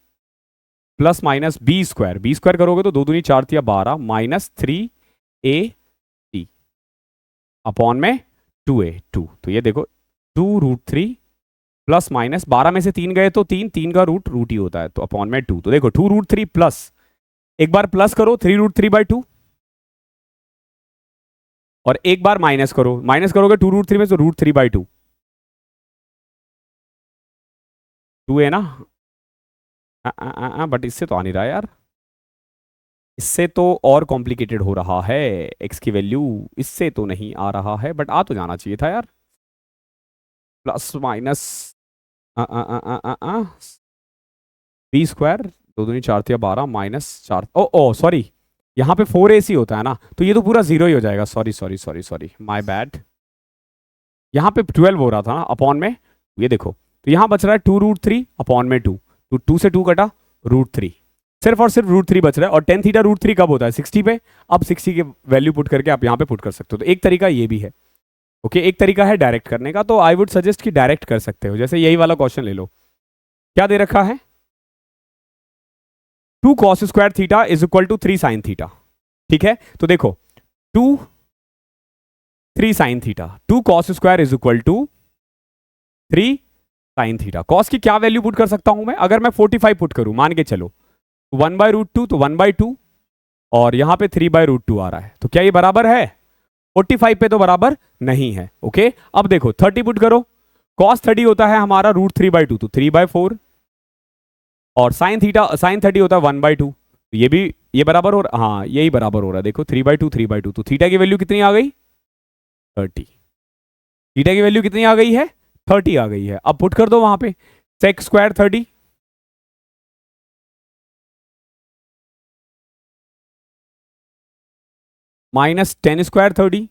plus minus b² करोगे तो 2 दूनी 4 तिया 12 माइनस 3ac अपॉन में 2a2, तो ये देखो 2√3 प्लस माइनस 12 में से 3 गए तो 3 का रूट ही होता है, तो अपॉन में 2, तो देखो 2√3 प्लस, एक बार प्लस करो 3√3/2 और एक बार माइनस करो, माइनस करोगे 2√3 में तो √3/2, 2 है ना, बट इससे तो आ नहीं रहा यार, इससे तो और कॉम्प्लिकेटेड हो रहा है। एक्स की वैल्यू इससे तो नहीं आ रहा है, बट आ तो जाना चाहिए था यार। प्लस माइनस बी स्क्वायर, दो दूनी चार या 12 माइनस 4, ओ ओ सॉरी, यहाँ पे 4ac होता है ना, तो ये तो पूरा जीरो ही हो जाएगा। Sorry sorry sorry sorry, my bad. यहाँ पे 12 हो रहा था ना अपॉन में, ये देखो, तो यहाँ बच रहा है 2√3 अपॉन में 2, तो 2 से 2 कटा, √3, सिर्फ और सिर्फ √3 बच रहा है। और टेन थीटा √3 कब होता है? 60 पे। अब 60 की वैल्यू पुट करके आप यहाँ पे पुट कर सकते हो, तो एक तरीका ये भी है। ओके, एक तरीका है डायरेक्ट करने का, तो आई वुड सजेस्ट कि डायरेक्ट कर सकते हो। जैसे यही वाला क्वेश्चन ले लो, क्या दे रखा है? 2 cos square theta is equal to 3 sin theta. ठीक है, तो देखो 2 3 sin theta, 2 cos square is equal to 3 sin theta. cos की क्या वैल्यू पुट कर सकता हूं मैं? अगर मैं 45 पुट करूं, मान के चलो 1/√2, तो 1/2, और यहां पे 3/√2 आ रहा है, तो क्या ये बराबर है? 45 पे तो बराबर नहीं है। ओके, अब देखो 30 पुट करो, cos 30 होता है हमारा √3/2, तो 3/4, और साइन थीटा साइन 30 होता है 1/2, तो ये भी ये बराबर हो रहा, हाँ यही बराबर हो रहा है। देखो 3/2 3/2, तो थीटा की वैल्यू कितनी आ गई? 30। थीटा की वैल्यू कितनी आ गई है? 30 आ गई है। अब पुट कर दो वहां पे, sec square 30 minus tan square 30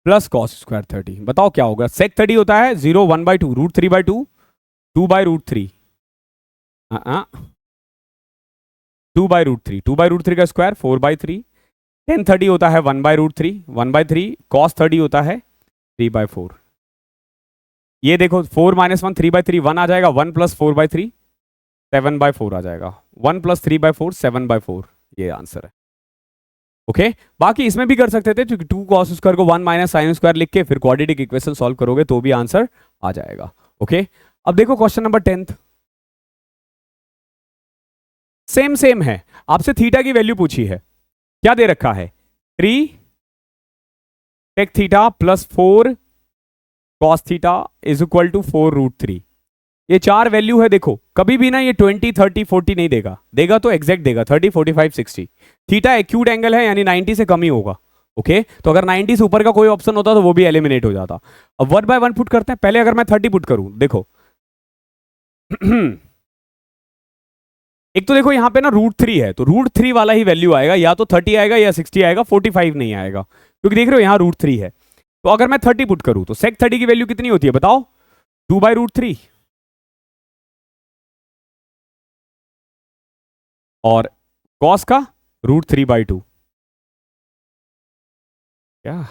plus cos square 30। बताओ क्या होगा? सेक 30 होता है 0 1/2, √3/2, 2/√3, 2/√3, 2/√3 का स्क्वायर 4/3, टेन 30 होता है 1/√3, 1/3, कॉस 30 होता है 3/4। ये देखो 4 - 1 3/3, 1 आ जाएगा, 1 + 4/3 7/4 आ जाएगा, 1 + 3/4 7/4, ये आंसर है। ओके, बाकी इसमें भी कर सकते थे, क्योंकि 2 cos स्क्वायर को 1 - sin स्क्वायर लिख के फिर क्वाड्रेटिक इक्वेशन सॉल्व करोगे तो भी आंसर आ जाएगा। ओके, अब देखो क्वेश्चन नंबर 10, सेम सेम है, आपसे थीटा की वैल्यू पूछी है। क्या दे रखा है? 3 टेक theta plus 4 cos theta is equal to 4√3। ये चार वैल्यू है। देखो कभी भी ना ये 20 30 40 नहीं देगा, देगा तो एग्जैक्ट देगा 30 45 60। थीटा एक्यूट एंगल है, यानी 90 से कम ही होगा। ओके, तो अगर 90 से ऊपर का कोई ऑप्शन होता तो वो भी एलिमिनेट हो जाता। अब 1 बाय 1 पुट करते हैं। पहले अगर मैं 30 पुट करूं, देखो एक तो देखो यहाँ पे ना √3 है, तो √3 वाला ही वैल्यू आएगा, या तो 30 आएगा या 60 आएगा, 45 नहीं आएगा, क्योंकि देख रहे हो यहाँ √3 है। तो अगर मैं 30 पुट करूं तो सेक 30 की वैल्यू कितनी होती है बताओ? 2/√3, और कॉस का √3/2। क्या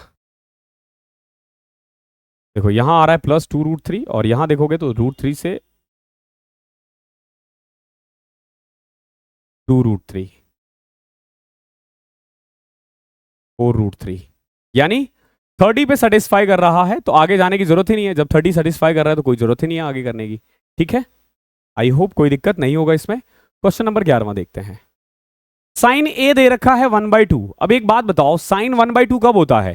देखो यहां आ रहा है +2√3, और यहां देखोगे तो √3 से 2√3 4√3, यानी 30 पे सेटिस्फाई कर रहा है, तो आगे जाने की जरूरत ही नहीं है। जब 30 सेटिस्फाई कर रहा है तो कोई जरूरत ही नहीं है आगे करने की। ठीक है, आई होप कोई दिक्कत नहीं होगा इसमें। क्वेश्चन नंबर 11 देखते हैं। साइन ए दे रखा है 1/2। अब एक बात बताओ, साइन 1/2 कब होता है?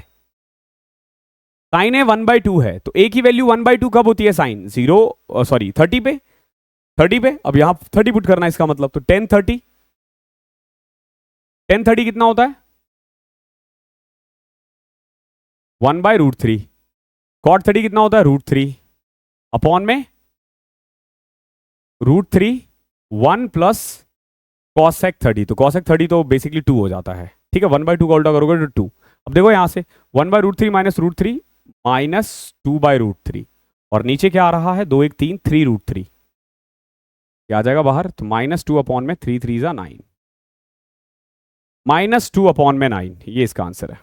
साइन ए 1/2 है, तो ए की वैल्यू 1/2 कब होती है? साइन 0 सॉरी 30 पे, 30 पे। अब यहां 30 पुट करना है, इसका मतलब तो टेन 30, टेन 30 कितना होता है? 1/√3। कॉट 30 कितना होता है? √3 अपॉन में √3 1 प्लस कॉसेक 30, तो कॉसेक 30 तो बेसिकली 2 हो जाता है। ठीक है, 1/2 का उल्टा करोगे तो 2। अब देखो यहां से 1/√3 माइनस √3 माइनस 2/√3, और नीचे क्या आ रहा है? 2 1 3 3√3, क्या आ जाएगा बाहर? तो -2 अपॉन में 3 3 जा 9, -2 अपॉन में 9, ये इसका आंसर है।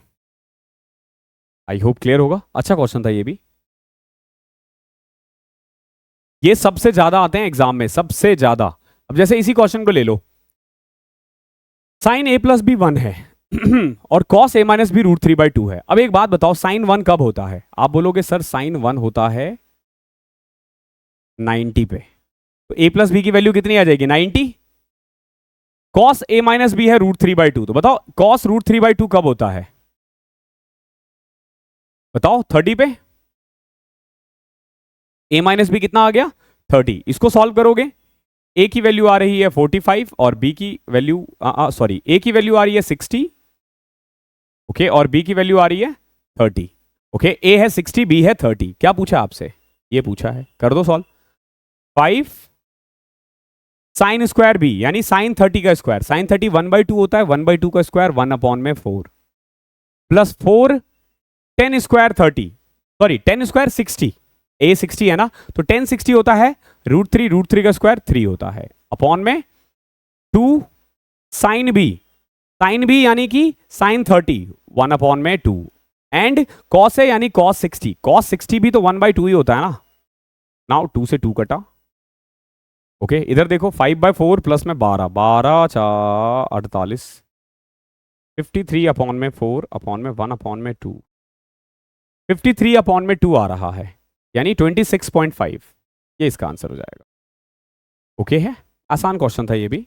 आई होप क्लियर होगा। अच्छा क्वेश्चन था ये भी, ये सबसे ज्यादा आते हैं एग्जाम में, सबसे ज्यादा। अब जैसे इसी क्वेश्चन को ले लो, साइन a+b 1 है और कॉस a - b √3/2 है। अब एक बात बताओ, साइन 1 कब होता है? आप बोलोगे सर साइन 1 होता है 90 पे, तो a+b की वैल्यू कितनी आ जाएगी? 90। कॉस a - b है √3/2, तो बताओ कॉस √3/2 कब होता है? बताओ 30 पे। a - b कितना आ गया? 30। इसको सॉल्व करोगे, ए की वैल्यू आ रही है 45 और बी की वैल्यू सॉरी ए की वैल्यू आ रही है 60, ओके, और बी की वैल्यू आ रही है 30, ओके। ए है 60, बी है 30। क्या पूछा आपसे? ये पूछा है, कर दो सॉल्व। 5 साइन स्क्वायर बी यानी साइन 30 का स्क्वायर, साइन 30 1/2 होता है, 1/2 का square 1/4 plus 4 10 square 30, sorry 10 square 60, ए 60 है ना, तो 10 60 होता है √3 का स्क्वायर 3 होता है, अपॉन में 2 साइन बी यानी कि साइन 30 1/2 एंड कॉस है यानी कॉस 60 भी तो 1/2 ही होता है ना। नाउ 2 से 2 कटा, ओके। इधर देखो 5/4 प्लस में 12 12 4 48, 53/4 अपॉन में 1/2, 53/2 आ रहा है यानी 26.5, ये इसका आंसर हो जाएगा। ओके है, आसान क्वेश्चन था ये भी।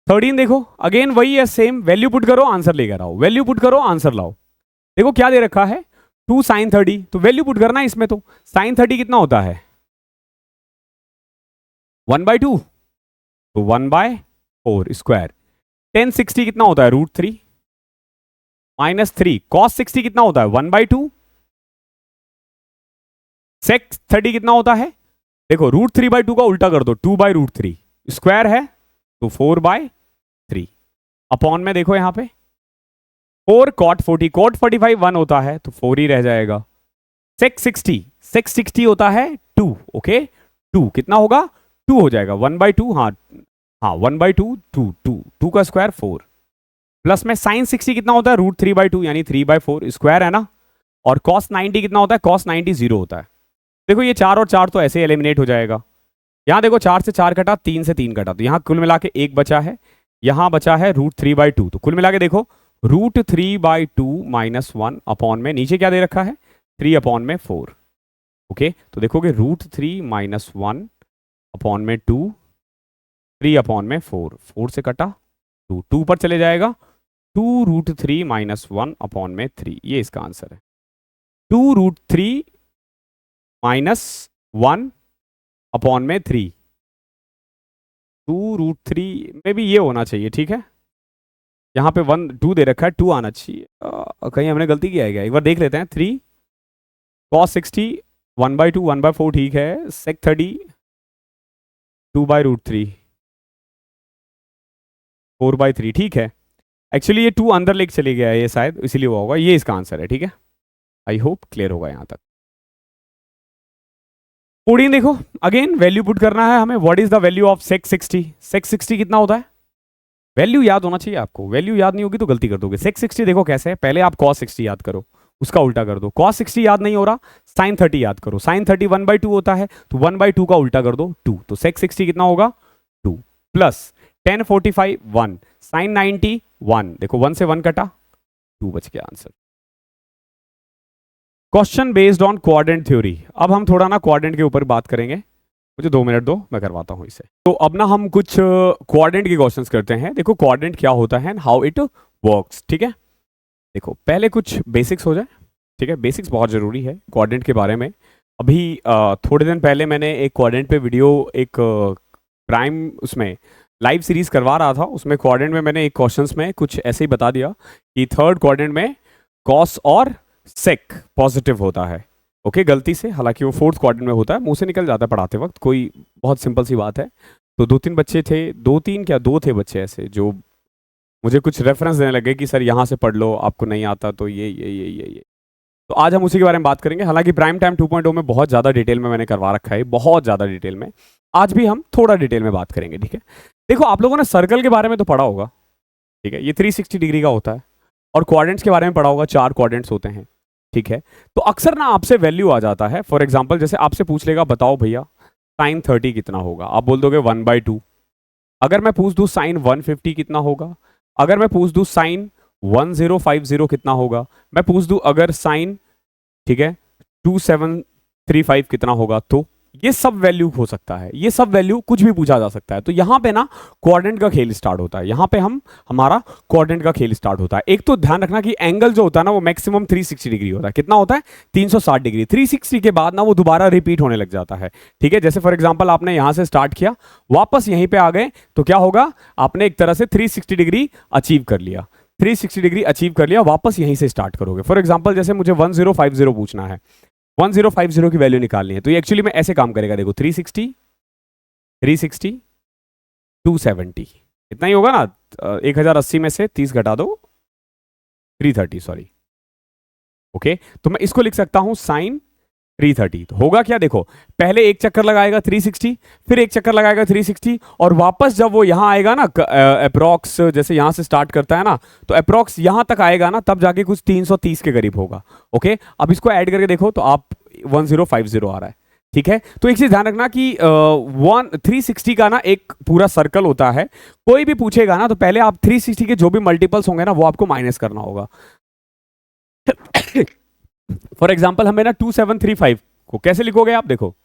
13 देखो, अगेन वही है सेम, वैल्यू पुट करो आंसर लेकर आओ, वैल्यू पुट करो आंसर लाओ। देखो क्या दे रखा है 2 साइन 30, तो वैल्यू पुट करना है इसमें, तो साइन 30 कितना होता है 1/2, तो 1/4 स्क्वायर। 10 60 कितना होता है √3 माइनस 3, कॉस 60 कितना होता है 1/2, सेक 30 कितना होता है, देखो √3/2 का उल्टा कर दो, 2/√3 स्क्वायर है तो 4/3 अपॉन में देखो यहां पे 4 cot 40, cot 45 1 होता है तो 4 ही रह जाएगा। सेक 60 होता है 2, ओके, 2 कितना होगा 2 हो जाएगा 1/2, हाँ 1/2 2 का स्क्वायर 4 प्लस में साइन 60 कितना होता है √3/2 यानी 3/4 स्क्वायर है ना, और cos 90 कितना होता है cos 90 0 होता है। देखो ये 4 और 4 तो ऐसे एलिमिनेट हो जाएगा। यहां देखो 4 से 4 कटा, 3 से 3 कटा, तो यहां कुल मिला के 1 बचा है, यहां बचा है √3/2, तो कुल मिला के देखो √3/2 माइनस 1 अपॉन में नीचे क्या दे रखा है 3/4, ओके। तो देखोगे √3 माइनस 1 अपॉन में 2, 3/4, 4 से कटा 2 पर चले जाएगा, 2√3 माइनस 1 अपॉन में 3, ये इसका आंसर है। 2√3 माइनस 1 अपॉन में 3, 2√3 में भी ये होना चाहिए, ठीक है। यहाँ पे 1 2 दे रखा है, 2 आना चाहिए, कहीं हमने गलती किया है क्या, एक बार देख लेते हैं। 3 cos 60 1/2 1/4 ठीक है, sec 30 2/√3 4/3 ठीक है। एक्चुअली ये 2 अंदर लेके चले गया है ये शायद, इसीलिए हुआ होगा, ये इसका आंसर है, ठीक है। आई होप क्लियर होगा यहाँ तक। 14 देखो, अगेन वैल्यू पुट करना है हमें, what is the value of sec 60, sec 60 कितना होता है, वैल्यू याद होना चाहिए आपको, वैल्यू याद नहीं होगी तो गलती कर दोगे। sec 60 देखो कैसे है, पहले आप cos 60 याद करो, उसका उल्टा कर दो, cos 60 याद नहीं हो रहा sin 30 याद करो, sin 30 1/2 होता है तो 1/2 का उल्टा कर दो 2, तो sec 60 कितना होगा 2 प्लस 10 45 1 sin 90 1, देखो 1 से 1 कटा 2 बच गया answer. Question based on quadrant theory. अब हम थोड़ा ना क्वाड्रेंट के ऊपर बात करेंगे, मुझे 2 मिनट दो, मैं करवाता हूं इसे। तो अब ना हम कुछ क्वाड्रेंट के क्वेश्चंस करते हैं। देखो क्वाड्रेंट क्या होता है, हाउ इट वर्क्स, ठीक है। देखो पहले कुछ बेसिक्स हो जाए, ठीक है, बेसिक्स बहुत जरूरी है क्वाड्रेंट के बारे में। अभी थोड़े दिन पहले मैंने एक क्वाड्रेंट पे वीडियो, एक प्राइम उसमें लाइव सीरीज करवा रहा था, उसमें क्वाड्रेंट में मैंने एक क्वेश्चंस में कुछ ऐसे ही बता दिया कि थर्ड क्वाड्रेंट में कॉस और सेक पॉजिटिव होता है, ओके, गलती से, हालांकि वो फोर्थ क्वाड्रेंट में होता है, मुंह से निकल जाता है पढ़ाते वक्त, कोई बहुत सिंपल सी बात है। तो 2-3 बच्चे थे, 2-3 क्या 2 थे बच्चे ऐसे जो मुझे कुछ रेफरेंस देने लगे कि सर यहाँ से पढ़ लो, आपको नहीं आता तो ये। तो आज हम उसी के बारे में बात करेंगे। हालांकि प्राइम टाइम 2.0 में बहुत ज़्यादा डिटेल में मैंने करवा रखा है, बहुत ज़्यादा डिटेल में, आज भी हम थोड़ा डिटेल में बात करेंगे, ठीक है। देखो आप लोगों ने सर्कल के बारे में तो पढ़ा होगा, ठीक है, ये 360 डिग्री का होता है, और क्वाड्रेंट्स के बारे में पढ़ा होगा, 4 क्वाड्रेंट्स होते हैं, ठीक है। तो अक्सर ना आपसे वैल्यू आ जाता है, फॉर एग्जाम्पल जैसे आपसे पूछ लेगा बताओ भैया साइन 30 कितना होगा, आप बोल दोगे 1/2। अगर मैं पूछ दूँ साइन 150 कितना होगा, अगर मैं पूछ दूँ साइन 1050 कितना होगा, मैं पूछ दूँ अगर साइन, ठीक है, 2735 कितना होगा, तो ये सब वैल्यू हो सकता है, ये सब वैल्यू कुछ भी पूछा जा सकता है। तो यहां पे ना कोऑर्डिनेट का खेल स्टार्ट होता है, यहां पे हमारा कोऑर्डिनेट का खेल स्टार्ट होता है। एक तो ध्यान रखना कि एंगल जो होता है ना वो मैक्सिमम 360 डिग्री होता है। कितना होता है? 360 डिग्री। 360 के बाद ना वो दोबारा रिपीट होने लग जाता है। ठीक है, जैसे फॉर एग्जांपल आपने यहां से स्टार्ट किया, वापस यहीं पे आ गए, तो क्या होगा? आपने एक तरह से 360 डिग्री अचीव कर लिया। 360 डिग्री अचीव कर लिया, वापस यहीं से स्टार्ट करोगे। फॉर एग्जांपल जैसे मुझे 1050 पूछना है, 1050 की वैल्यू निकालनी है, तो ये एक्चुअली में ऐसे काम करेगा। देखो 360 360 270, इतना ही होगा ना। 1080 में से 30 घटा दो, 330, सॉरी। ओके, तो मैं इसको लिख सकता हूं साइन 330। तो होगा क्या? देखो, पहले एक चक्कर लगाएगा 360, फिर एक चक्कर लगाएगा 360, और वापस जब वो यहां आएगा ना, अप्रॉक्स जैसे यहां से स्टार्ट करता है ना, तो अप्रॉक्स यहां तक आएगा ना, तब जाके कुछ 330 के करीब होगा। ओके, अब इसको ऐड करके देखो तो आप 1050 आ रहा है। ठीक है, तो एक चीज ध्यान रखना कि 360 का ना एक पूरा सर्कल होता है। कोई भी पूछेगा ना तो पहले आप 360 के जो भी मल्टीपल्स होंगे ना वो आपको माइनस करना होगा। फॉर एग्जाम्पल हमें ना 2735 को कैसे लिखोगे आप? देखो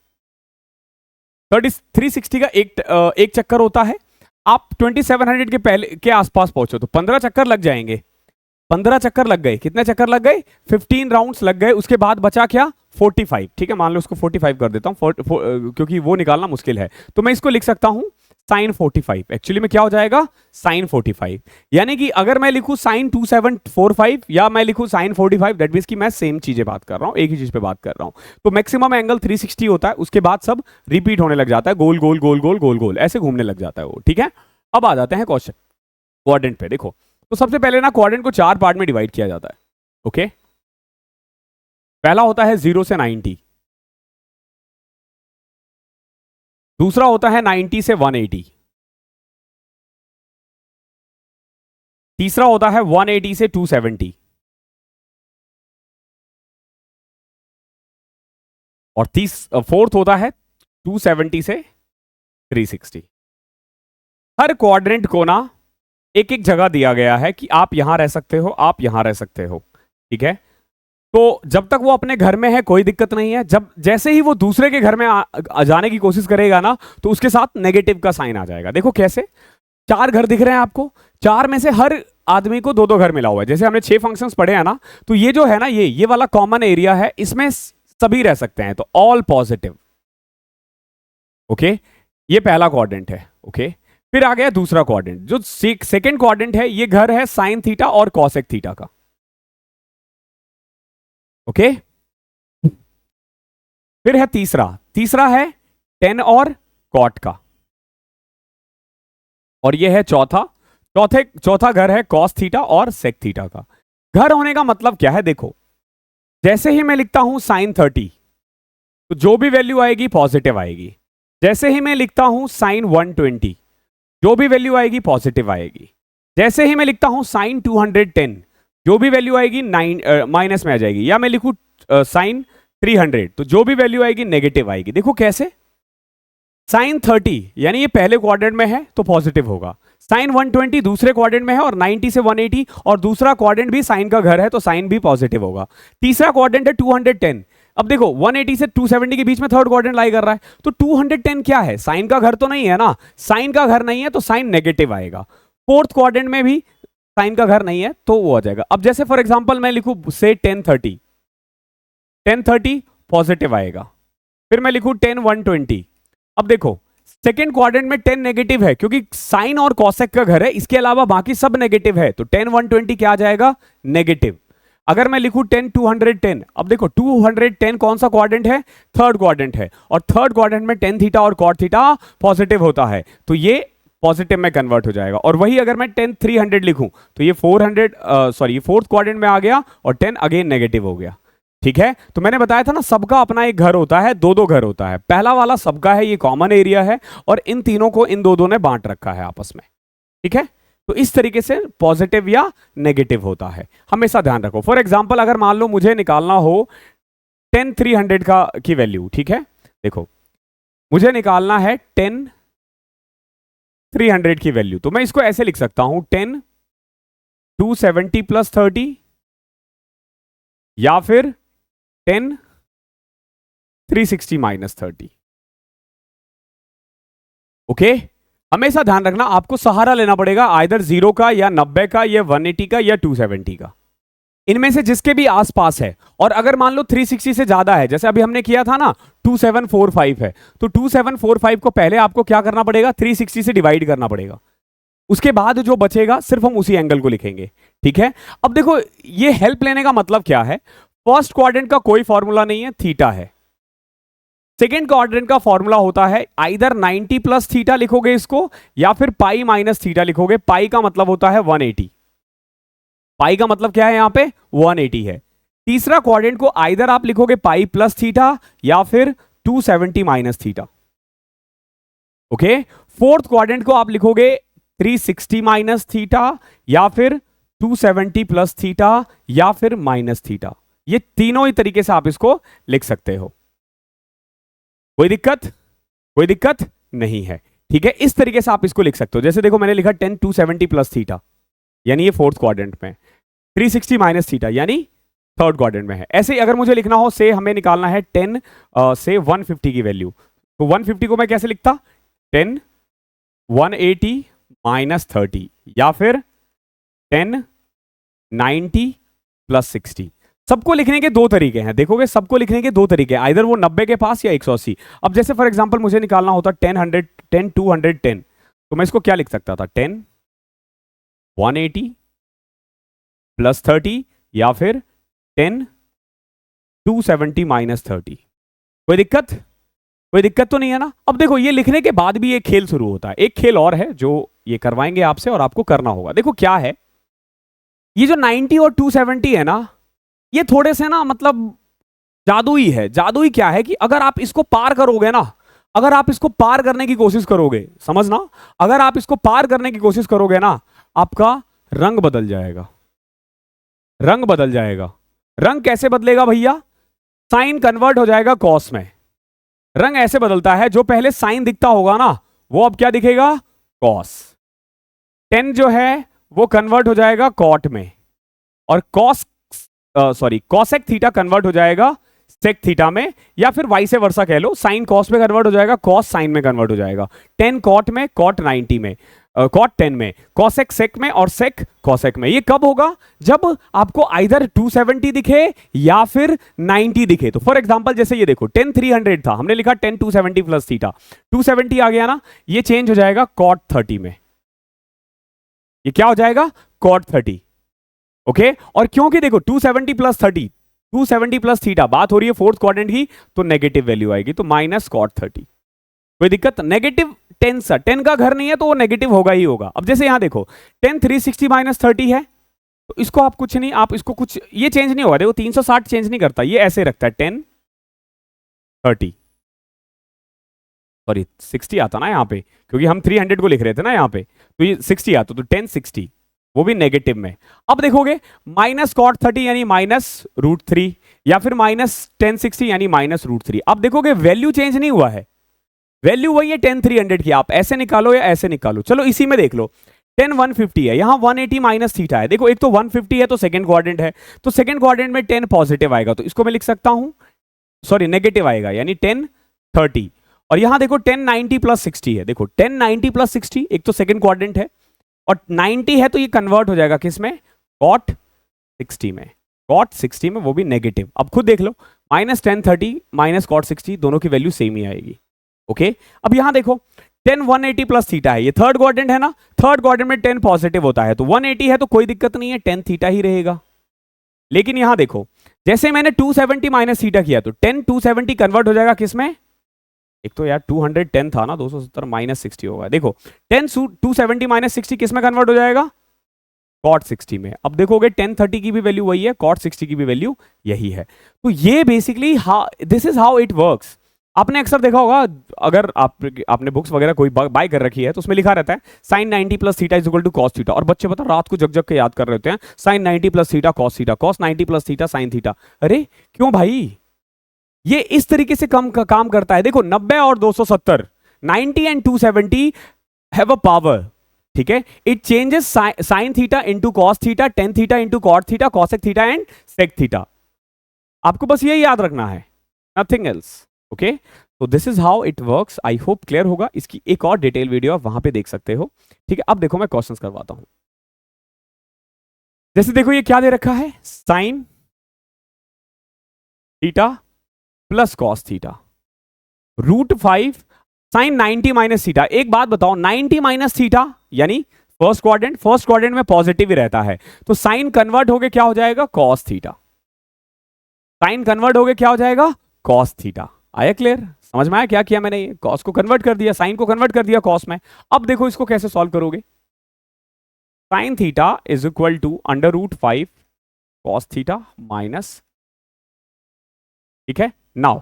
360 का एक चक्कर होता है। आप 2700 के पहले के आसपास पहुंचो तो 15 चक्कर लग जाएंगे। 15 चक्कर लग गए। कितने चक्कर लग गए? 15 राउंड्स लग गए। उसके बाद बचा क्या? 45। ठीक है, मान लो उसको 45 कर देता हूं, क्योंकि वो निकालना मुश्किल है। तो मैं इसको लिख सकता हूं साइन 45। एक्चुअली में क्या हो जाएगा? साइन 45। यानी कि अगर मैं लिखूं साइन 2745 या मैं लिखूं साइन 45, दैट मींस कि मैं सेम चीजें बात कर रहा हूं, एक ही चीज पे बात कर रहा हूं। तो मैक्सिमम एंगल 360 होता है, उसके बाद सब रिपीट होने लग जाता है, गोल गोल गोल गोल गोल गोल ऐसे घूमने लग जाता है वो। ठीक है, अब आ जाते हैं क्वेश्चन क्वाड्रेंट पे। देखो, तो सबसे पहले ना क्वाड्रेंट को 4 पार्ट में डिवाइड किया जाता है। ओके, पहला होता है 0 से 90, दूसरा होता है 90 से 180, तीसरा होता है 180 से 270, और फोर्थ होता है 270 से 360। हर क्वाड्रेंट को ना एक एक जगह दिया गया है कि आप यहां रह सकते हो, आप यहां रह सकते हो। ठीक है, तो जब तक वो अपने घर में है कोई दिक्कत नहीं है। जब जैसे ही वो दूसरे के घर में जाने की कोशिश करेगा ना, तो उसके साथ नेगेटिव का साइन आ जाएगा। देखो कैसे, 4 घर दिख रहे हैं आपको, 4 में से हर आदमी को 2-2 घर मिला हुआ है। जैसे हमने 6 फंक्शंस पढ़े हैं ना, तो ये जो है ना, ये वाला कॉमन एरिया है, इसमें सभी रह सकते हैं, तो ऑल पॉजिटिव। ओके, ये पहला क्वाड्रेंट है। ओके, फिर आ गया दूसरा क्वाड्रेंट। जो सेकंड क्वाड्रेंट है, ये घर है साइन थीटा और कॉसेक थीटा का। ओके, फिर है तीसरा है टेन और कॉट का, और ये है चौथा घर है कॉस थीटा और सेक थीटा का। घर होने का मतलब क्या है? देखो, जैसे ही मैं लिखता हूं साइन 30, तो जो भी वैल्यू आएगी पॉजिटिव आएगी। जैसे ही मैं लिखता हूं साइन 120, जो भी वैल्यू आएगी पॉजिटिव आएगी। जैसे ही मैं लिखता हूं साइन 210, जो भी वैल्यू आएगी माइनस में आ जाएगी। या मैं लिखूं साइन 300, तो जो भी वैल्यू आएगी नेगेटिव आएगी। देखो कैसे, साइन 30 यानी ये पहले क्वाड्रेंट में है तो पॉजिटिव होगा, साइन 120 दूसरे क्वाड्रेंट में है, और 90 से 180 और दूसरा क्वाड्रेंट भी साइन का घर है तो साइन भी पॉजिटिव होगा। तीसरा क्वाड्रेंट है 210। अब देखो 180 से 270 के बीच में थर्ड क्वाड्रेंट लाई कर रहा है, तो 210 क्या है? साइन का घर तो नहीं है ना, साइन का घर नहीं है तो साइन नेगेटिव आएगा। फोर्थ क्वाड्रेंट में भी साइन का घर नहीं है तो वो आ जाएगा। अब जैसे फॉर एग्जांपल मैं लिखूं से 1030 पॉजिटिव आएगा। फिर मैं लिखूं 10120। अब देखो सेकेंड क्वाड्रेंट में 10 नेगेटिव है, क्योंकि साइन और कॉसेक का घर है, इसके अलावा बाकी सब नेगेटिव है, तो 10 120 क्या आ जाएगा? नेगेटिव। अगर मैं लिखूं 210, अब देखो 210 कौन सा क्वाड्रेंट है? थर्ड क्वाड्रेंट है, और थर्ड क्वाड्रेंट में टेन थीटा और कॉट थीटा पॉजिटिव होता है, तो ये पॉजिटिव में कन्वर्ट हो जाएगा। और वही अगर मैं 300 लिखूं तो ये 400 ये फोर्थ क्वाड्रेंट में आ गया, और 10 अगेन नेगेटिव हो गया। ठीक है, तो मैंने बताया था ना, सबका अपना एक घर होता है, 2-2 घर होता है। पहला वाला सबका है, ये कॉमन एरिया है, और इन तीनों को इन 2-2 ने बांट रखा है आपस में। ठीक है, तो इस तरीके से पॉजिटिव या नेगेटिव होता है, हमेशा ध्यान रखो। फॉर एग्जाम्पल अगर मान लो मुझे निकालना हो 10 300 का की वैल्यू, ठीक है, देखो मुझे निकालना है 10 300 की वैल्यू, तो मैं इसको ऐसे लिख सकता हूं 10 270 + 30, या फिर 10 360 - 30। ओके, हमेशा ध्यान रखना आपको सहारा लेना पड़ेगा आइदर 0 का या 90 का या 180 का या 270 का, इनमें से जिसके भी आसपास है। और अगर मान लो 360 से ज्यादा है, जैसे अभी हमने किया था ना 2745 है, तो 2745 को पहले आपको क्या करना पड़ेगा, 360 से डिवाइड करना पड़ेगा, उसके बाद जो बचेगा सिर्फ हम उसी एंगल को लिखेंगे। ठीक है, अब देखो ये हेल्प लेने का मतलब क्या है, फर्स्ट क्वाड्रेंट का कोई फॉर्मूला नहीं है, थीटा है। सेकेंड क्वाड्रेंट का फॉर्मूला होता है आइदर 90 प्लस थीटा लिखोगे इसको, या फिर पाई माइनस थीटा लिखोगे। पाई का मतलब होता है 180, पाई का मतलब क्या है यहां पे 180 है। तीसरा क्वाड्रेंट को आइदर आप लिखोगे पाई प्लस थीटा या फिर 270 minus theta. Okay, fourth quadrant को आप लिखोगे 360 माइनस थीटा या फिर 270 प्लस थीटा या फिर माइनस थीटा। ये तीनों ही तरीके से आप इसको लिख सकते हो, कोई दिक्कत, कोई दिक्कत नहीं है। ठीक है, इस तरीके से आप इसको लिख सकते हो। जैसे देखो मैंने लिखा 10 270 प्लस थीटा, यानी ये फोर्थ क्वाड्रेंट में, 360 माइनस थीटा यानी थर्ड क्वाड्रेंट में है। ऐसे ही अगर मुझे लिखना हो, से हमें निकालना है 10 से 150 की वैल्यू, तो 150 को मैं कैसे लिखता, 10 180 माइनस 30 या फिर 10 90 प्लस 60। सबको लिखने के दो तरीके हैं, देखोगे सबको लिखने के दो तरीके हैं, आइदर वो 90 के पास या 180। अब जैसे फॉर एग्जांपल मुझे निकालना होता 10 100 10 210, तो मैं इसको क्या लिख सकता था, 10 180 प्लस 30 या फिर 10 270 माइनस 30। कोई दिक्कत, कोई दिक्कत तो नहीं है ना। अब देखो ये लिखने के बाद भी एक खेल शुरू होता है, एक खेल और है जो ये करवाएंगे आपसे और आपको करना होगा। देखो क्या है, ये जो 90 और 270 है ना, ये थोड़े से ना मतलब जादुई है। जादुई क्या है कि अगर आप इसको पार करोगे ना, अगर आप इसको पार करने की कोशिश करोगे, समझना, अगर आप इसको पार करने की कोशिश करोगे ना, आपका रंग बदल जाएगा, रंग बदल जाएगा। रंग कैसे बदलेगा भैया, साइन कन्वर्ट हो जाएगा कॉस में। रंग ऐसे बदलता है, जो पहले साइन दिखता होगा ना, वो अब क्या दिखेगा, कॉस। 10 जो है वो कन्वर्ट हो जाएगा कॉट में, और कॉसेक थीटा कन्वर्ट हो जाएगा सेक थीटा में, या फिर वाइस वर्सा कह लो, साइन कॉस में कन्वर्ट हो जाएगा, कॉस साइन में कन्वर्ट हो जाएगा। 10 कॉट में, कॉट 90 में, कॉट 10 में, कॉसेक सेक में और सेक कॉसेक में। ये कब होगा, जब आपको आइदर 270 दिखे या फिर 90 दिखे। तो फॉर एग्जांपल जैसे ये देखो 10 300 था, हमने लिखा 10 270 प्लस थीटा, 270 आ गया ना, ये चेंज हो जाएगा कॉट 30 में, ये क्या हो जाएगा, कॉट 30। ओके, और क्योंकि देखो 270 प्लस 30, 270 प्लस थीटा, बात हो रही है फोर्थ क्वाड्रेंट की, तो नेगेटिव वैल्यू आएगी, तो माइनस कॉट 30। कोई दिक्कत, नेगेटिव 10 सा, 10 का घर नहीं है तो वो नेगेटिव होगा ही होगा। अब जैसे यहां देखो 10 360 माइनस 30 है, तो इसको आप कुछ नहीं, आप इसको कुछ, ये चेंज नहीं होगा, देखो 360 चेंज नहीं करता, ये ऐसे रखता है 10 30, सॉरी 60 आता ना यहाँ पे, क्योंकि हम 300 को लिख रहे थे ना यहाँ पे, तो ये 60 आता, तो 10 60, वो भी नेगेटिव में। अब देखोगे माइनस कॉट 30 यानी माइनस √3, या फिर माइनस 1060 यानी माइनस √3। अब देखोगे वैल्यू चेंज नहीं हुआ है, वैल्यू वही है 10 300 की, आप ऐसे निकालो या ऐसे निकालो। चलो इसी में देख लो, 10 150 है, यहां 180 माइनस थीटा है। देखो एक तो 150 है तो सेकंड क्वाड्रेंट है, तो सेकंड क्वाड्रेंट में 10 पॉजिटिव आएगा, तो इसको मैं लिख सकता हूं, सॉरी नेगेटिव आएगा, यानी 10 30। और यहां देखो 10 90 प्लस 60 है, देखो 10 90 प्लस 60, एक तो सेकंड क्वाड्रेंट है और 90 है, तो ये कन्वर्ट हो जाएगा किस में, कॉट 60 में, कॉट 60 में, वो भी नेगेटिव। अब खुद देख लो, माइनस 10 30 माइनस कॉट 60, दोनों की वैल्यू सेम ही आएगी। ओके, अब यहां देखो 10 180 प्लस थीटा है, ये थर्ड क्वाड्रेंट है ना, थर्ड क्वाड्रेंट में 10 पॉजिटिव होता है, तो 180 है तो कोई दिक्कत नहीं है, 10 थीटा ही रहेगा। लेकिन यहां देखो जैसे मैंने 270 माइनस थीटा किया, तो 10 270 कन्वर्ट हो जाएगा किसमें, एक तो यार 210 था ना, 270 माइनस 60 होगा। देखो 10 270 माइनस 60 किस में कन्वर्ट हो जाएगा, कॉट 60 में। अब देखोगे 10 30 की भी वैल्यू वही है, कॉट 60 की भी वैल्यू यही है। तो ये basically this is how it works. आपने अक्सर देखा होगा, अगर आपने बुक्स वगैरह कोई बाय कर रखी है, तो उसमें लिखा रहता है sine 90 plus theta is equal to cos theta, और बच्चे पता रात को जग जग के याद कर रहे होते हैं, sine 90 plus theta cos theta, cos 90 plus theta sine theta. अरे क्यों भाई, ये इस तरीके से काम करता है। देखो 90 और 270, 90 एंड 270 हैव अ पावर, ठीक है, it changes sine theta into cos theta, tan theta into cot theta, cosec theta and sec theta. आपको बस यही याद रखना है, नथिंग एल्स। ओके, तो this is how it works. I hope clear होगा। इसकी एक और डिटेल वीडियो आप वहां पे देख सकते हो। ठीक है, अब देखो मैं क्वेश्चंस करवाता हूं। जैसे देखो ये क्या दे रखा है, sine theta plus cos theta √5 sine 90 minus theta. एक बात बताओ, 90 माइनस थीटा यानी फर्स्ट क्वाड्रेंट में पॉजिटिव ही रहता है, तो साइन कन्वर्ट होके क्या हो जाएगा, कॉस थीटा। साइन कन्वर्ट होके क्या हो जाएगा, कॉस थीटा। आया क्लियर? समझ में आया क्या किया मैंने? ये कॉस को कन्वर्ट कर दिया, साइन को कन्वर्ट कर दिया कॉस में। अब देखो इसको कैसे सॉल्व करोगे। Sine theta is equal to √5 cos theta minus, ठीक है। नाउ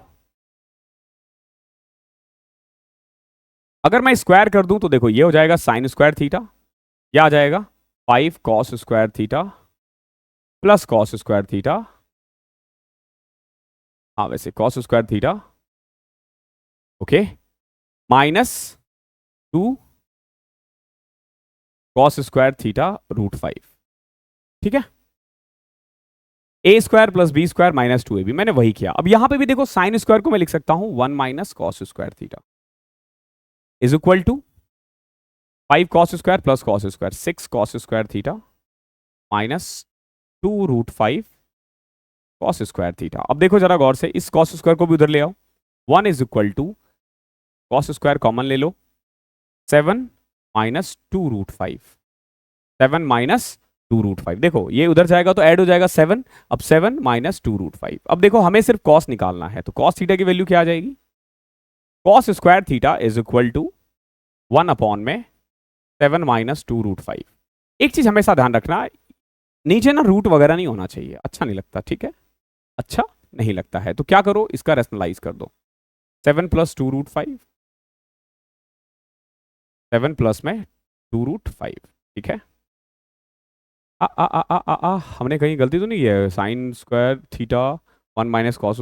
अगर मैं स्क्वायर कर दूं तो देखो ये हो जाएगा साइन स्क्वायर थीटा, यह आ जाएगा 5 cos square theta plus cos square theta, हाँ वैसे cos square theta, okay, minus 2 cos square theta √5, ठीक है। A square plus B square minus 2ab, मैंने वही किया। अब यहां पे भी देखो साइन स्क्वायर को मैं लिख सकता हूं 1 minus cos square theta is equal to 5 cos square plus cos square 6 cos square theta minus 2√5 cos square theta. अब देखो जरा गौर से, इस कॉस स्क्वायर को भी उधर ले आओ। 1 is equal to cos square common ले लो, 7 माइनस 2√5, 7 माइनस 2√5। देखो ये उधर जाएगा तो ऐड हो जाएगा 7। अब 7 माइनस 2√5। अब देखो हमें सिर्फ कॉस निकालना है, तो कॉस थीटा की वैल्यू क्या आ जाएगी, cos square theta is equal to 1 upon में 7 माइनस 2√5। एक चीज हमेशा ध्यान रखना, नीचे ना रूट वगैरह नहीं होना चाहिए, अच्छा नहीं लगता, ठीक है, अच्छा नहीं लगता है। तो क्या करो, इसका रेशनलाइज कर दो। 7 प्लस 2√5, 7 प्लस में 2√5, ठीक है। हमने कहीं गलती तो नहीं की है? Sine square theta 1 minus cos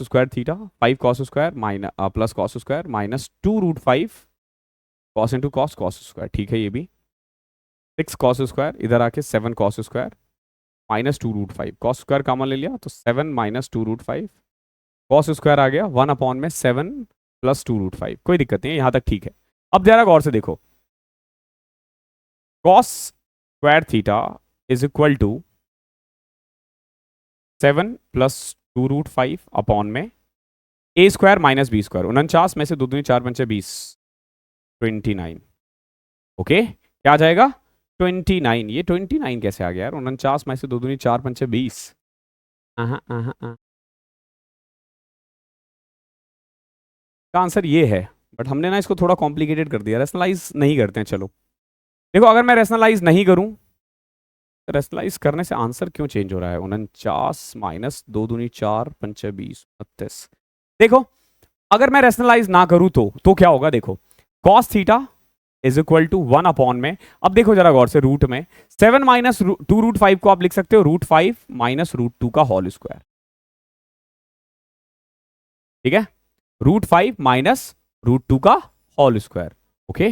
square theta 5 cos square minus plus cos square minus 2√5 cos into cos square, ठीक है। ये भी 6 कॉस स्क्वायर, इधर आके 7 cos square minus 2√5, cos square common ले लिया तो 7 माइनस 2√5, कॉस स्क्वायर आ गया 1 अपॉन में 7 प्लस 2√5। कोई दिक्कत नहीं है, यहां तक ठीक है। अब जरा गौर से देखो, cos square theta is equal to 7 plus 2√5 upon में A square minus B square, 49 में से 2 दूनी 4 पंचे 20, 29, ओके। क्या आ जाएगा, 29। ये 29 कैसे आ गया यार, 49 में से 2 दूनी 4 पंचे 20। का आंसर ये है, बट हमने ना इसको थोड़ा कॉम्प्लिकेटेड कर दिया, रेशनलाइज नहीं करते हैं। चलो देखो, अगर मैं रेशनलाइज नहीं करूं, रेशनलाइज करने से आंसर क्यों चेंज हो रहा है, 49 माइनस 2 दूनी 4 पंचे 20, 29। देखो अगर मैं रेशनलाइज ना करूं तो क्या होगा, देखो cos theta is equal to 1 upon में, अब देखो जरा गौर से, रूट में 7 माइनस 2√5 को आप लिख सकते हो √5 माइनस √2 का होल स्क्वायर, ठीक है। √5 माइनस √2 का होल स्क्वायर, ओके।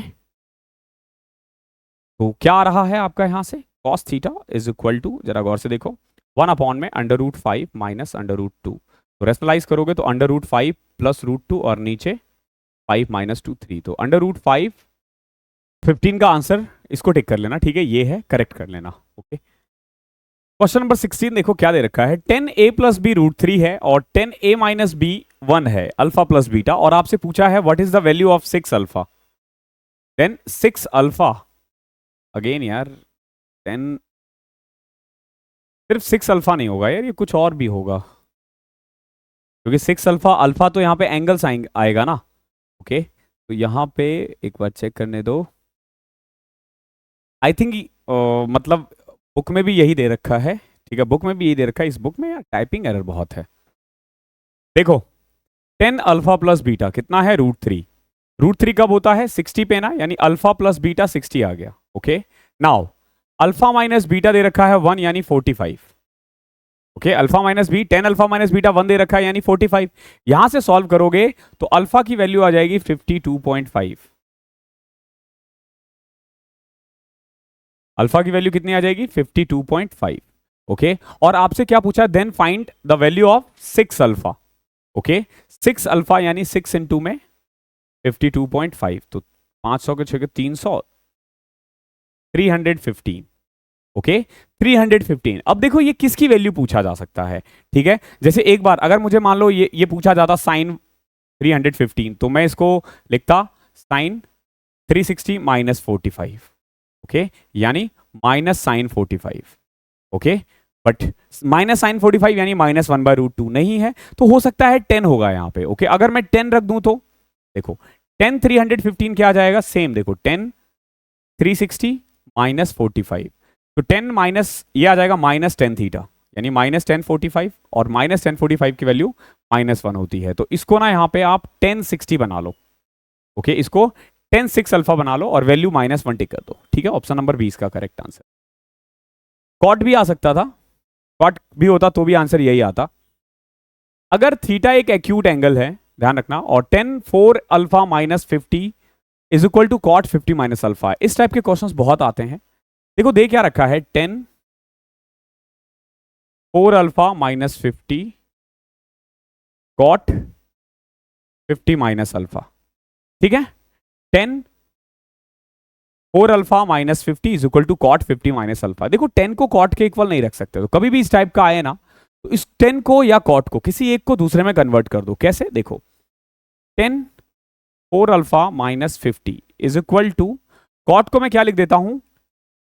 तो क्या आ रहा है आपका यहां से, cos theta is equal to, जरा गौर से देखो, 1 अपॉन में √5 माइनस √2। तो रेशनलाइज करोगे तो √5 प्लस √2 और नीचे 5 माइनस 2 3, तो √5 15 का आंसर, इसको टिक कर लेना, ठीक है, ये है, करेक्ट कर लेना, ओके। क्वेश्चन नंबर 16 देखो क्या दे रखा है, 10a प्लस बी √3 है और 10a माइनस बी 1 है, अल्फा प्लस बीटा, और आपसे पूछा है what is the value of 6 alpha. Then 6 alpha, again यार 10, सिर्फ 6 अल्फा नहीं होगा यार, ये कुछ और भी होगा, क्योंकि 6 अल्फा, अल्फा तो यहाँ पे एंगल्स आएगा ना, ओके। तो यहाँ पे एक बार चेक करने दो, आई थिंक मतलब बुक में भी यही दे रखा है, ठीक है, बुक में भी यही दे रखा है। इस बुक में यार टाइपिंग एरर बहुत है। देखो 10 अल्फा प्लस बीटा कितना है, √3। √3 कब होता है, 60 पे ना, यानी अल्फा प्लस बीटा 60 आ गया, okay. Now alpha minus beta दे रखा है 1 यानी 45, okay. Alpha minus B, 10 alpha minus beta 1 दे रखा है यानी 45। यहां से सॉल्व करोगे तो अल्फा की वैल्यू आ जाएगी 52.5, अल्फा की वैल्यू कितनी आ जाएगी, 52.5, ओके। और आपसे क्या पूछा, then find the value of 6 alpha, okay 6 alpha यानी 6 इंटू में 52.5, तो 500 के 6 300, 315। ओके 315। अब देखो ये किसकी वैल्यू पूछा जा सकता है, ठीक है। जैसे एक बार अगर मुझे मान लो ये पूछा जाता साइन 315, तो मैं इसको लिखता साइन 360 माइनस 45, ओके, यानी minus sine 45, okay. But minus sine 45 यानी माइनस 1/√2 नहीं है, तो हो सकता है 10 होगा यहाँ पे, ओके। अगर मैं 10 रख दूं तो देखो 10 315 क्या आ जाएगा, सेम देखो 10 360 माइनस 45, तो 10 माइनस ये आ जाएगा माइनस 10 थीटा, यानी माइनस 1045, और माइनस 1045 की वैल्यू -1 होती है। तो इसको ना यहाँ पे आप 1060 बना लो, ओके, इसको 10 6 अल्फा बना लो और वैल्यू -1 टिक कर दो, ठीक है। ऑप्शन नंबर 20 का करेक्ट आंसर। कॉट भी आ सकता था, कॉट भी होता तो भी आंसर यही आता। अगर थीटा एक एक्यूट एंगल है, ध्यान रखना, और 10 4 alpha minus 50 is equal to cot 50 minus alpha, इस टाइप के क्वेश्चंस बहुत आते हैं। देखो दे क्या रखा है, 10 4 alpha minus 50 cot 50 minus alpha, ठीक है। 10 4 alpha minus 50 is equal to cot 50 minus alpha. देखो 10 को कॉट के इक्वल नहीं रख सकते, तो कभी भी इस टाइप का आए ना, तो इस 10 को या कॉट को किसी एक को दूसरे में कन्वर्ट कर दो। कैसे, देखो 10 4 alpha minus 50 is equal to cot को मैं क्या लिख देता हूं,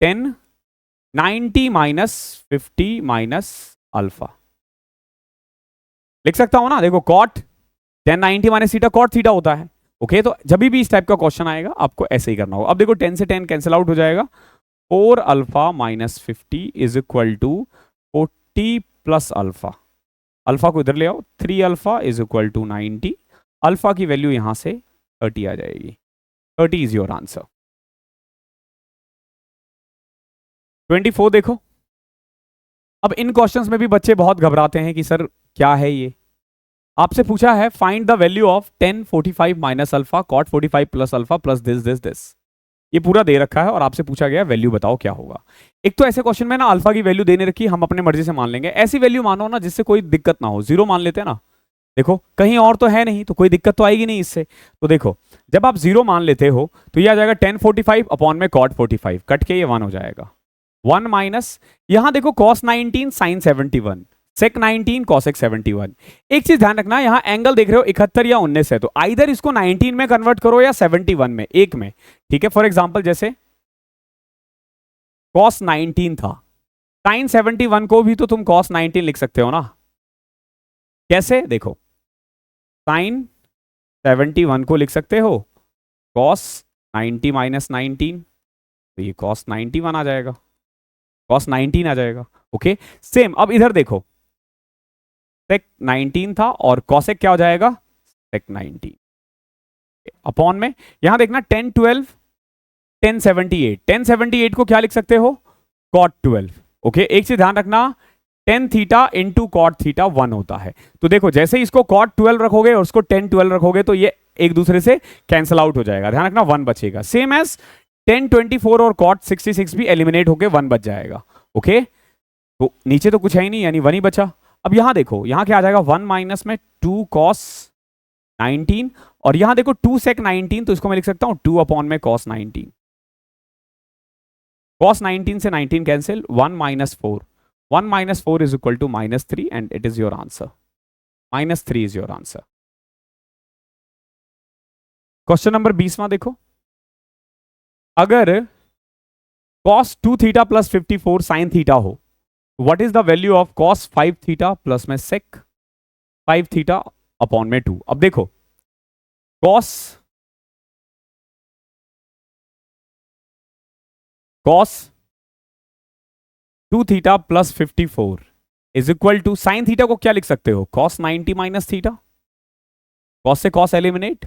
10 90 माइनस 50 माइनस अल्फा लिख सकता हूं ना। देखो cot 10 90 minus theta cot theta होता है, ओके। तो जब भी इस टाइप का क्वेश्चन आएगा आपको ऐसे ही करना होगा। अब देखो 10 से 10 कैंसिल आउट हो जाएगा, 4 alpha minus 50 is equal to 40 plus alpha, alpha को इधर ले आओ, 3 alpha is equal to 90, alpha की वैल्यू यहां से 30 आ जाएगी। 30 इज योर आंसर। 24 देखो, अब इन क्वेश्चंस में भी बच्चे बहुत घबराते हैं कि सर क्या है ये। आपसे पूछा है find the value of 10 45 minus alpha cot 45 plus alpha plus this, ये पूरा दे रखा है और आपसे पूछा गया वैल्यू बताओ क्या होगा। एक तो ऐसे क्वेश्चन में ना अल्फा की वैल्यू देने रखी, हम अपने मर्जी से मान लेंगे। ऐसी वैल्यू मानो ना जिससे कोई दिक्कत ना हो, 0 मान लेते हैं ना, देखो कहीं और तो है नहीं, तो कोई दिक्कत तो आएगी नहीं इससे। तो देखो जब आप 0 मान लेते हो तो ये आ जाएगा 10 45 अपॉन में कॉट 45, कट के ये 1 हो जाएगा। 1 माइनस यहां देखो कॉस 19 साइन 71 सेक 19 कॉसेक 71। एक चीज ध्यान रखना, यहां एंगल देख रहे हो 71 या 19 है, तो आइदर इसको 19 में कन्वर्ट करो या 71 में, एक में, ठीक है। फॉर एग्जांपल जैसे कॉस 19 था, साइन 71 को भी तो तुम कॉस 19 लिख सकते हो ना। कैसे, देखो साइन 71 को लिख सकते हो कॉस 90 माइनस 19, तो ये कॉस 91 आ जाएगा, कॉस 19 आ जाएगा, ओके। सेम अब इधर देखो सेक 19 था और कॉसेक क्या हो जाएगा, सेक 19 अपॉन में, यहां देखना 10 12 1078, 1078 को क्या लिख सकते हो, कॉट 12, ओके। एक चीज ध्यान रखना, 10 थीटा इंटू कॉट थीटा 1 होता है। तो देखो जैसे इसको कॉट 12 रखोगे और उसको 10 12 रखोगे तो ये एक दूसरे से कैंसिल आउट हो जाएगा, ध्यान रखना 1 बचेगा। सेम एज 10 24 और कॉट 66 भी एलिमिनेट होके 1 बच जाएगा, ओके। तो नीचे तो कुछ है ही नहीं, यानी 1 ही बचा। अब यहां देखो यहां क्या आ जाएगा, 1 माइनस में 2 कॉस 19, और यहां देखो 2 सेक 19, तो इसको मैं लिख सकता हूं 2 अपॉन में कॉस 19, cos 19 से 19 cancel, 1 minus 4, 1 minus 4 is equal to -3 and it is your answer, -3 is your answer. Question number 20वां देखो, अगर cos 2 theta plus 54 sine theta हो, what is the value of cos 5 theta plus में sec 5 theta upon में 2। अब देखो cos 2 theta plus 54 is equal to sine theta को क्या लिख सकते हो, cos 90 माइनस थीटा, cos से cos eliminate,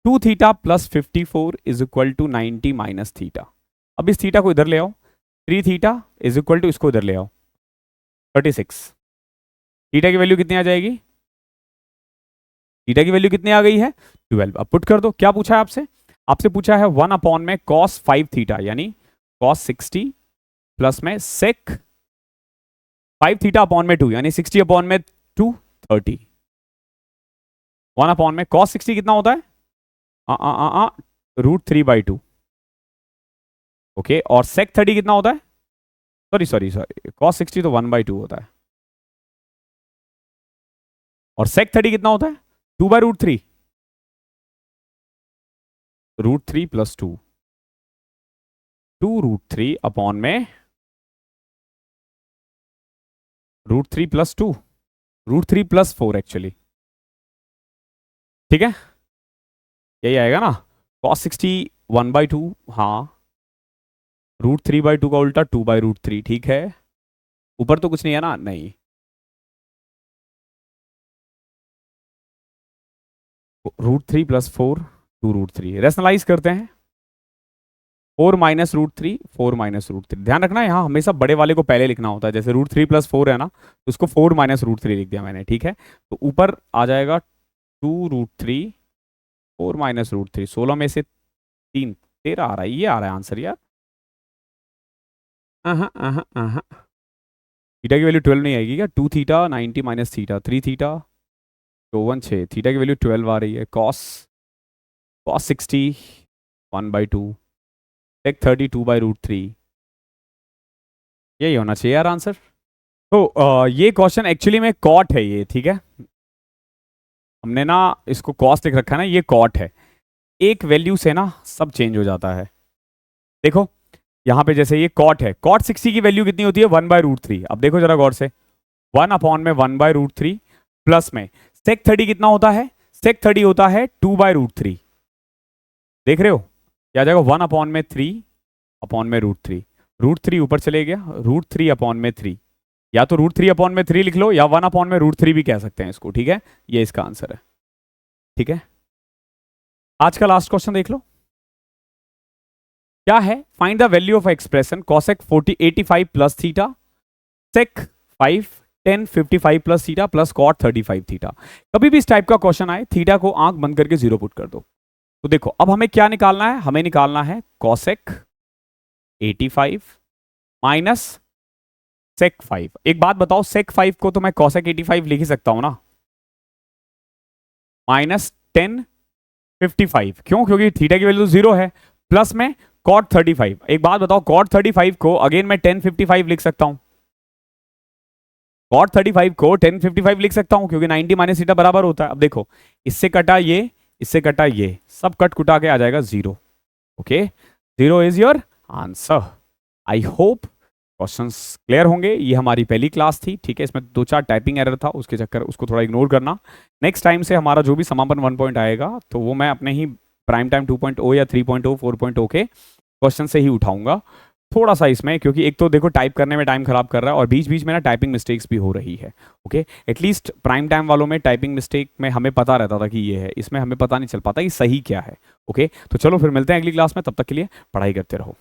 2 theta plus 54 is equal to 90 minus theta. अब इस थीटा को इधर ले आओ, 3 थीटा इज इक्वल टू इसको इधर ले आओ 36, थीटा की वैल्यू कितनी आ जाएगी, थीटा की वैल्यू कितनी आ गई है 12। अब पुट कर दो, क्या पूछा है आपसे, आपसे पूछा है 1 अपॉन में cos 5 थीटा यानी cos 60 प्लस में sec 5 थीटा अपॉन में 2 यानी 60 अपॉन में 2 30, 1 अपॉन में cos 60 कितना होता है? √3/2। ओके, और sec 30 कितना होता है? सॉरी cos 60 तो 1/2 होता है। और sec 30 कितना होता है? 2/√3। √3 + 2, 2√3 अपॉन में √3 + 2, √3 + 4 एक्चुअली। ठीक है, यही आएगा ना। cos 60 1/2, हाँ। √3/2 का उल्टा 2/√3, ठीक है। ऊपर तो कुछ नहीं है ना? नहीं। √3 + 4, 2√3। रेशनलाइज करते हैं। 4 - √3, 4 - √3। ध्यान रखना यहाँ हमेशा बड़े वाले को पहले लिखना होता है। जैसे √3 + 4 है ना, तो उसको 4 - √3 लिख दिया मैंने, ठीक है। तो ऊपर आ जाएगा 2√3, 4 - √3, 16 में से 3 13 आ रहा है। ये आ रहा है आंसर यार। थीटा की वैल्यू 12 नहीं आएगी क्या? 2 थीटा 90 - थीटा 3 थीटा 2 1 6, थीटा की वैल्यू 12 आ रही है। cos 60 1/2, sec 30 2/√3। यही होना चाहिए यार आंसर। तो ये क्वेश्चन एक्चुअली में कॉट है ये, ठीक है। हमने ना इसको कॉस्ट लिख रखा है ना, ये कॉट है। एक वैल्यू से ना सब चेंज हो जाता है। देखो यहाँ पे जैसे ये कॉट है, cot 60 की वैल्यू कितनी होती है? 1/√3। अब देखो जरा गौर से, 1 अपॉन में 1/√3 प्लस में sec 30 कितना होता है? sec 30 होता है 2/√3। देख रहे हो? क्या आ जाएगा? 1 अपॉन में 3 अपॉन में √3। √3 ऊपर चले गया, √3 अपॉन में 3। या तो √3 अपॉन में 3 लिख लो, या 1 अपॉन में √3 भी कह सकते हैं इसको, ठीक है। ये इसका आंसर है, ठीक है। आज का लास्ट क्वेश्चन देख लो, क्या है? Find the value of expression cosec 85 plus theta, sec 5 10 55 plus theta plus cot 35 theta. कभी भी इस टाइप का क्वेश्चन आए, थीटा को आंख बंद करके 0 पुट कर दो। तो देखो अब हमें क्या निकालना है? हमें निकालना है cosec 85 माइनस sec 5। एक बात बताओ, sec 5 को तो मैं cosec 85 लिख ही सकता हूं ना, माइनस 10 55। क्यों? क्योंकि थीटा की वैल्यू 0 है, प्लस में cot 35। एक बात बताओ, cot 35 को अगेन मैं 10 55 लिख सकता हूं। cot 35 को 10 55 लिख सकता हूं, क्योंकि 90 - थीटा बराबर होता है। अब देखो, इससे कटा ये, इससे कटा ये, सब कट कुटा के आ जाएगा 0। Okay, 0 is your answer. I hope questions clear होंगे। ये हमारी पहली क्लास थी, ठीक है। इसमें 2-4 टाइपिंग एरर था, उसके चक्कर उसको थोड़ा इग्नोर करना। नेक्स्ट टाइम से हमारा जो भी समापन 1 पॉइंट आएगा, तो वो मैं अपने ही प्राइम टाइम 2.0 या 3.0 4.0 के क्वेश्चन से ही उठाऊंगा। थोड़ा सा इसमें, क्योंकि एक तो देखो टाइप करने में टाइम खराब कर रहा है, और बीच बीच में ना टाइपिंग मिस्टेक्स भी हो रही है। ओके, एटलीस्ट प्राइम टाइम वालों में टाइपिंग मिस्टेक में हमें पता रहता था कि ये है, इसमें हमें पता नहीं चल पाता कि सही क्या है। ओके, तो चलो फिर मिलते हैं अगली क्लास में, तब तक के लिए पढ़ाई करते रहो।